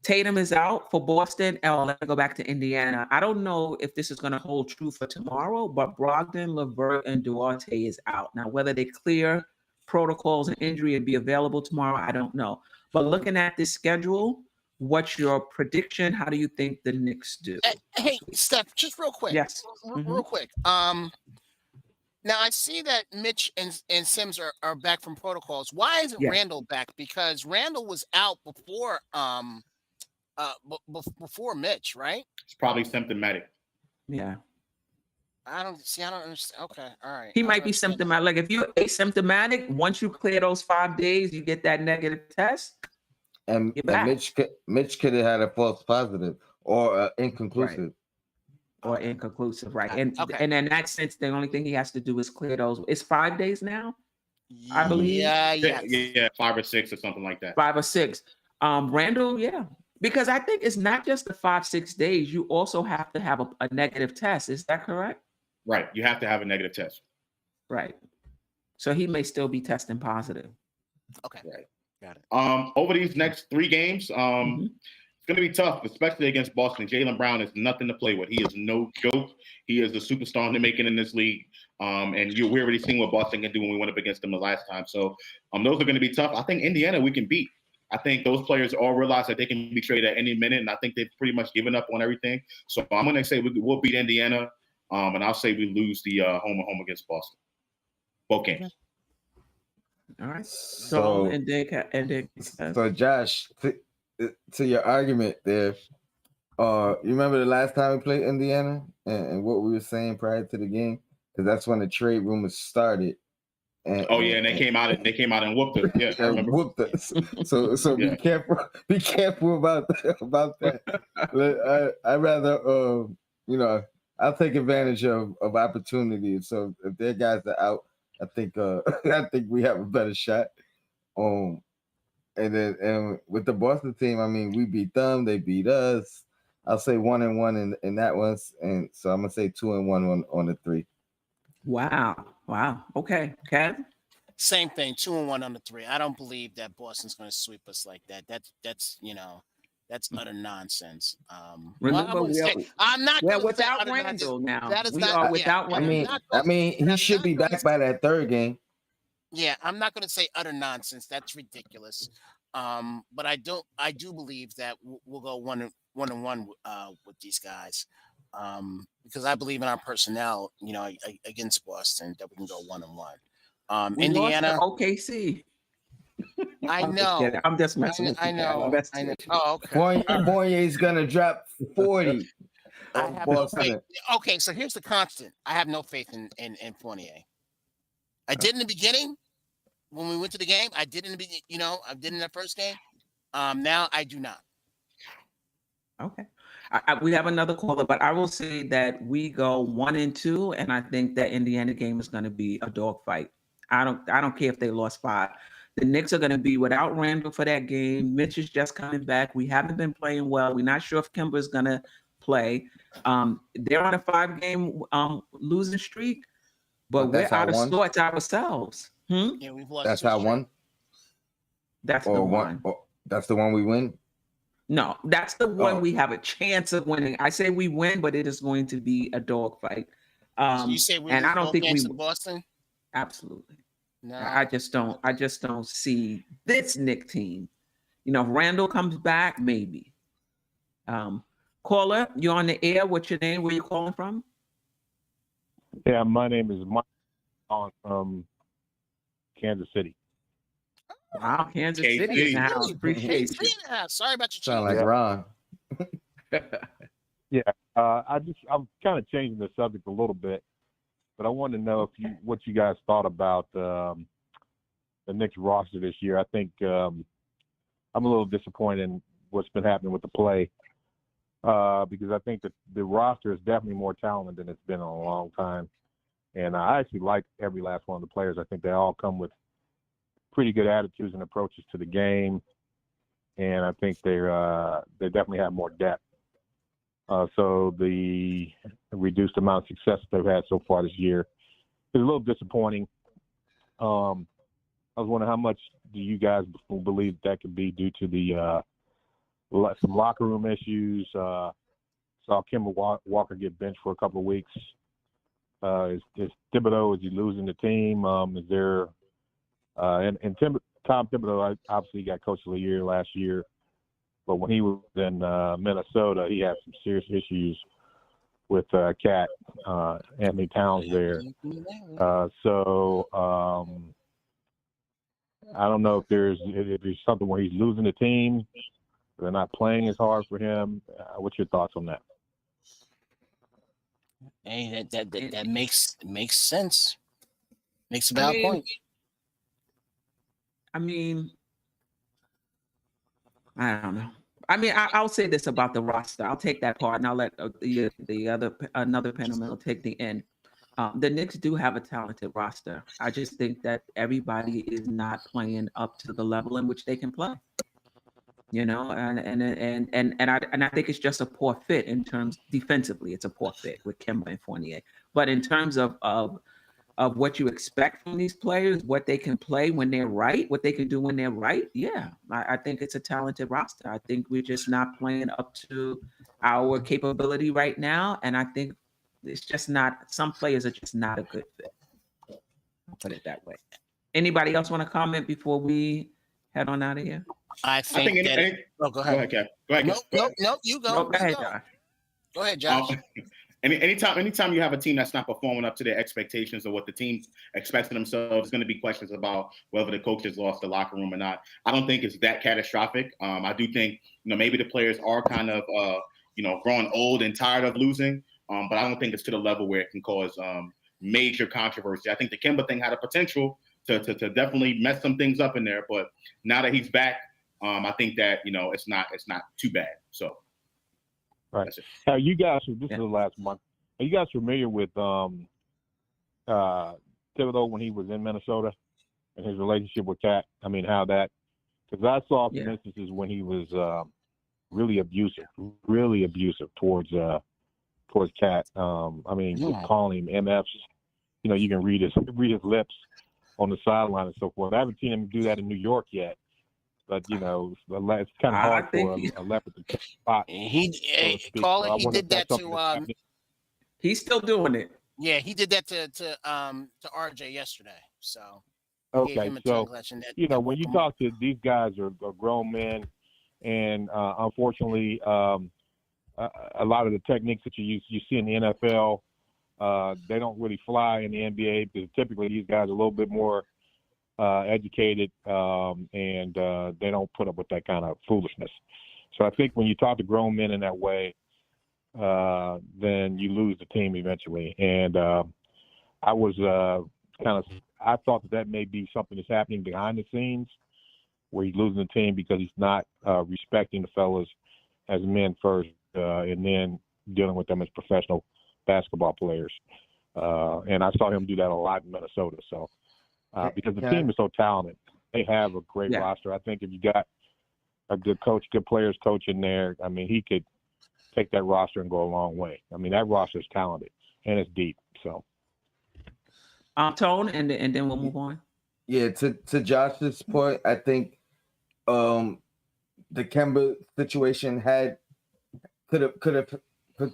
Tatum is out for Boston. Oh, let me go back to Indiana. I don't know if this is going to hold true for tomorrow, but Brogdon, LeVert, and Duarte is out. Now, whether they clear protocols and injury and be available tomorrow, I don't know. But looking at this schedule, what's your prediction? How do you think the Knicks do? Hey, Steph, just real quick. Yes. Real quick. Now I see that Mitch and Sims are back from protocols. Why isn't Yeah. Randall back? Because Randall was out before before Mitch, right? It's probably symptomatic. Yeah. I don't understand. Okay, all right. He I might don't be understand. symptomatic. Like if you're asymptomatic, once you clear those 5 days, you get that negative test. And You're back. Mitch could have had a false positive or inconclusive. Or inconclusive, right? And Okay. and in that sense, the only thing he has to do is clear those. It's 5 days now, I believe. Yeah. 5 or 6 or something like that. 5 or 6. Randall, yeah, because I think it's not just the 5-6 days. You also have to have a negative test. Is that correct? Right. You have to have a negative test. Right. So he may still be testing positive. Okay. Right. Got it. Over these next 3 games, Mhm. it's going to be tough, especially against Boston. Jaylen Brown is nothing to play with. He is no joke. He is the superstar in the making in this league. And we're already seeing what Boston can do when we went up against them the last time. So those are going to be tough. I think Indiana we can beat. I think those players all realize that they can be traded at any minute, and I think they've pretty much given up on everything. So I'm going to say we'll beat Indiana, and I'll say we lose the home against Boston. Both games. All right. So so Josh, to your argument there, you remember the last time we played Indiana and what we were saying prior to the game? Because that's when the trade rumors started. And they came out and whooped us. Yeah, I remember. Whooped us. So Yeah. be careful about that. I'd rather I'll take advantage of opportunities. So if their guys are out, I think we have a better shot. And with the Boston team, I mean, we beat them, they beat us. I'll say 1-1 in that one, and so I'm gonna say 2-1 on the 3. Wow. Okay. Kev? Same thing. 2-1 on the 3. I don't believe that Boston's going to sweep us like that. That's utter nonsense. Remember, I'm not we're going to without Randall now. That is We not, are without Randall. I mean, he should be back by that 3rd game. Yeah, I'm not going to say utter nonsense. That's ridiculous. But I do believe that we'll go 1-1 with these guys. Because I believe in our personnel, against Boston, that we can go 1-1. We Indiana, lost to OKC. I'm just messing with you. I know. Oh, okay. Fournier's gonna drop 40. I have no faith. Okay, so here's the constant. I have no faith in Fournier. I did in the beginning when we went to the game. I did in the beginning. I did in the first game. Now I do not. Okay. We have another caller, but I will say that we go 1-2, and I think that Indiana game is going to be a dogfight. I don't care if they lost 5. The Knicks are going to be without Randall for that game. Mitch is just coming back. We haven't been playing well. We're not sure if Kemba is going to play. They're on a 5-game losing streak, but we're out of sorts ourselves. Yeah, we've lost. That's how one. That's the one. That's the one we win. No, that's the one we have a chance of winning. I say we win, but it is going to be a dogfight. So you say we and I don't think we Boston. Absolutely. No, I just don't see this Knicks team. If Randall comes back, maybe. Caller, you're on the air. What's your name? Where you calling from? Yeah, my name is Mike. I'm from Kansas City. Wow, Kansas KC. City is now. Appreciate you. Yeah, sorry about your Sound change. like Ron. Yeah, I'm kind of changing the subject a little bit, but I wanted to know what you guys thought about the Knicks roster this year. I think I'm a little disappointed in what's been happening with the play because I think that the roster is definitely more talented than it's been in a long time, and I actually like every last one of the players. I think they all come with pretty good attitudes and approaches to the game, and I think they definitely have more depth. So the reduced amount of success they've had so far this year is a little disappointing. I was wondering how much do you guys believe that could be due to the some locker room issues? Saw Kemba Walker get benched for a couple of weeks. Is Thibodeau, is he losing the team? Is there and Tom Thibodeau obviously got Coach of the Year last year, but when he was in Minnesota, he had some serious issues with Cat Anthony Towns there. So I don't know if there's something where he's losing the team, they're not playing as hard for him. What's your thoughts on that? Hey, that makes sense. Makes a valid point. I mean, I don't know. I mean, I'll say this about the roster. I'll take that part, and I'll let another panel take the end. The Knicks do have a talented roster. I just think that everybody is not playing up to the level in which they can play. You know, and I think it's just a poor fit in terms defensively. It's a poor fit with Kemba and Fournier. But in terms of what you expect from these players, what they can play when they're right, what they can do when they're right, yeah, I think it's a talented roster. I think we're just not playing up to our capability right now, and I think it's just not. Some players are just not a good fit. I'll put it that way. Anybody else want to comment before we head on out of here? I think that. Go Go ahead. ahead, Kev. Go ahead, Kev. Nope. You go. No, go ahead, go. Josh. Go ahead, Josh. Anytime you have a team that's not performing up to their expectations or what the team expects of themselves, there's going to be questions about whether the coach has lost the locker room or not. I don't think it's that catastrophic. I do think maybe the players are kind of growing old and tired of losing, but I don't think it's to the level where it can cause major controversy. I think the Kemba thing had a potential to definitely mess some things up in there, but now that he's back, I think that it's not too bad. So. Right. Now, you guys, this is the last month. Are you guys familiar with Thibodeau when he was in Minnesota and his relationship with Cat? I mean, how that, because I saw some instances when he was really abusive towards Cat. I mean, calling him MFs. You can read his lips on the sideline and so forth. I haven't seen him do that in New York yet. But it's kind of hard for a leopard to take a spot. He did that to. He's still doing it. Yeah, he did that to RJ yesterday. So okay, so when you talk to these guys are grown men, and unfortunately, a lot of the techniques that you see in the NFL, they don't really fly in the NBA because typically these guys are a little bit more educated, and they don't put up with that kind of foolishness. So I think when you talk to grown men in that way, then you lose the team eventually. And I thought that may be something that's happening behind the scenes, where he's losing the team because he's not respecting the fellas as men first, and then dealing with them as professional basketball players. And I saw him do that a lot in Minnesota. So. Because the team is so talented, they have a great roster. I think if you got a good coach, good players coach in there, I mean, he could take that roster and go a long way. I mean, that roster is talented and it's deep. So, Tone, and then we'll move on. Yeah, to Josh's point, I think the Kemba situation could have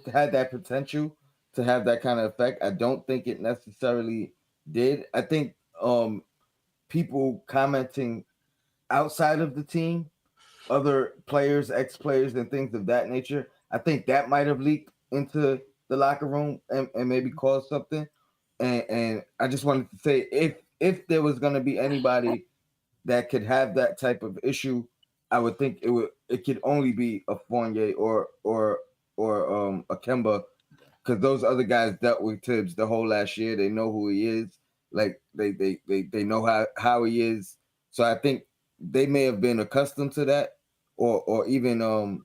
had that potential to have that kind of effect. I don't think it necessarily did. I think people commenting outside of the team other players, ex-players, and things of that nature. I think that might have leaked into the locker room and maybe caused something. And I just wanted to say, if there was going to be anybody that could have that type of issue, I would think it could only be a Fournier or a Kemba, because those other guys dealt with Tibbs the whole last year. They know who he is. Like they know how he is. So I think they may have been accustomed to that, or even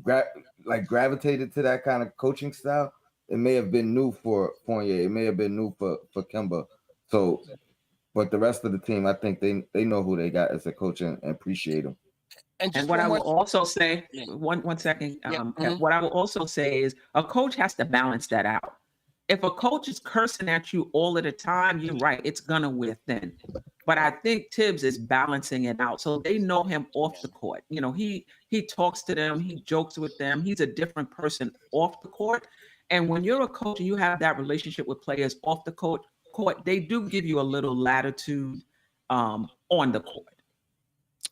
gravitated to that kind of coaching style. It may have been new for Fournier. It may have been new for Kemba. So, but the rest of the team, I think they know who they got as a coach and appreciate him. And what I will also say, one second, what I will also say is a coach has to balance that out. If a coach is cursing at you all of the time, you're right, it's gonna wear thin. But I think Tibbs is balancing it out, so they know him off the court. You know, he talks to them, he jokes with them. He's a different person off the court. And when you're a coach and you have that relationship with players off the court, they do give you a little latitude on the court.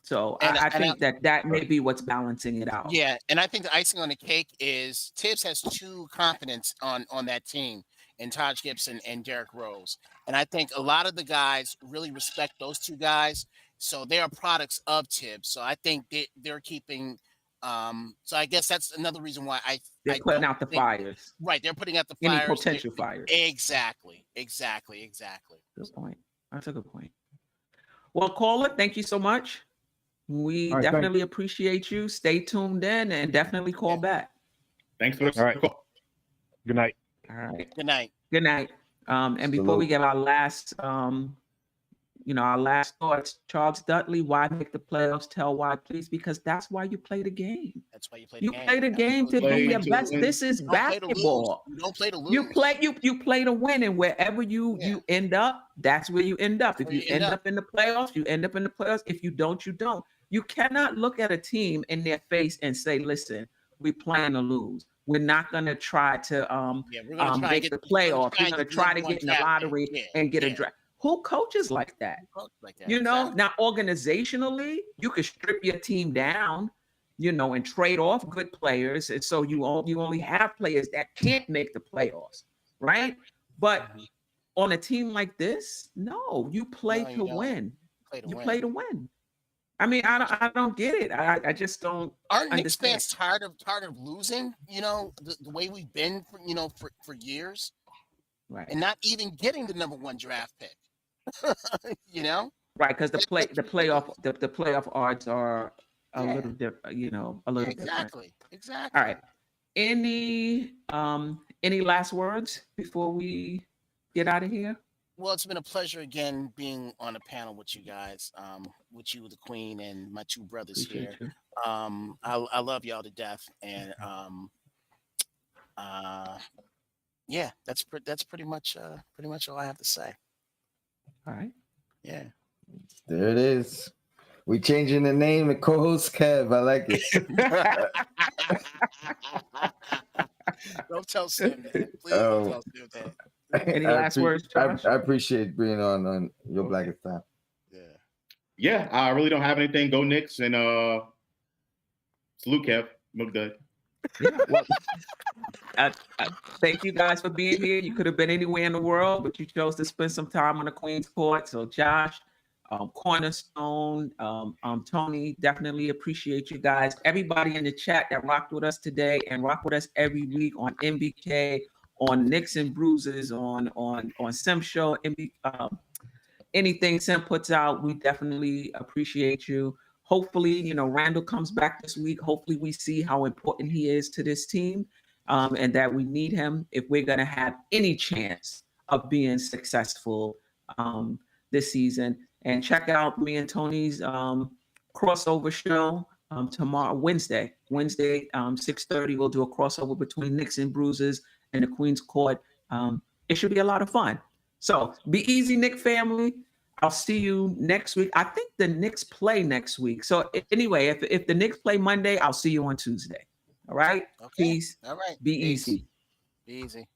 So I think that may be what's balancing it out. Yeah, and I think the icing on the cake is Tibbs has two confidence on that team in Taj Gibson and Derrick Rose. And I think a lot of the guys really respect those two guys. So they are products of Tibbs. So I think they're keeping so I guess that's another reason why they're putting out the fires. Right, they're putting out the fires. Any potential fires. Exactly. Good point. That's a good point. Well, caller, thank you so much. We definitely appreciate you. Stay tuned in and definitely call back. Thanks for the call. Good night. All right. Good night. Good night. And before we get our last, our last thoughts, Charles Dudley, why make the playoffs? Tell why, please, because that's why you play the game. That's why you play the game. You play the game to be your best. This is basketball. You don't play to lose. You play to win, and wherever you end up, that's where you end up. If you end up in the playoffs, you end up in the playoffs. If you don't, you don't. You cannot look at a team in their face and say, "Listen, we plan to lose. We're not going to try to make the playoffs. We're going to try to get in the lottery and get a draft." Who coaches like that? Now organizationally, you could strip your team down, and trade off good players, and so you only have players that can't make the playoffs, right? But on a team like this, no, you play to win. You play to win. I mean, I don't get it. I just don't. Aren't Knicks fans tired of losing? The way we've been, for years, right? And not even getting the #1 draft pick. Right? Because the playoff odds are a little different. A little different. Exactly. All right. Any last words before we get out of here? Well, it's been a pleasure again being on a panel with you guys, with you, the Queen, and my two brothers here. I love y'all to death, and that's pretty much all I have to say. All right. Yeah. There it is. We changing the name to co-host Kev. I like it. Don't tell Sim that. Please don't tell Sim that. Any last words, Josh? I appreciate being on Your Blackest Time. Yeah, I really don't have anything. Go Knicks, and salute Kev. Look good. Yeah, well, thank you guys for being here. You could have been anywhere in the world, but you chose to spend some time on the Queen's Court. So Josh, Cornerstone, Tony, definitely appreciate you guys. Everybody in the chat that rocked with us today and rock with us every week on MBK, on Knicks and Bruises, on Sim Show, anything Sim puts out, we definitely appreciate you. Hopefully, Randle comes back this week. Hopefully we see how important he is to this team, and that we need him if we're going to have any chance of being successful this season. And check out me and Tony's crossover show tomorrow, Wednesday, 6:30. We'll do a crossover between Knicks and Bruises and the Queen's Court. It should be a lot of fun. So be easy, Knick family. I'll see you next week. I think the Knicks play next week. So anyway, if the Knicks play Monday, I'll see you on Tuesday. All right? Okay. Peace. All right. Be easy. Be easy.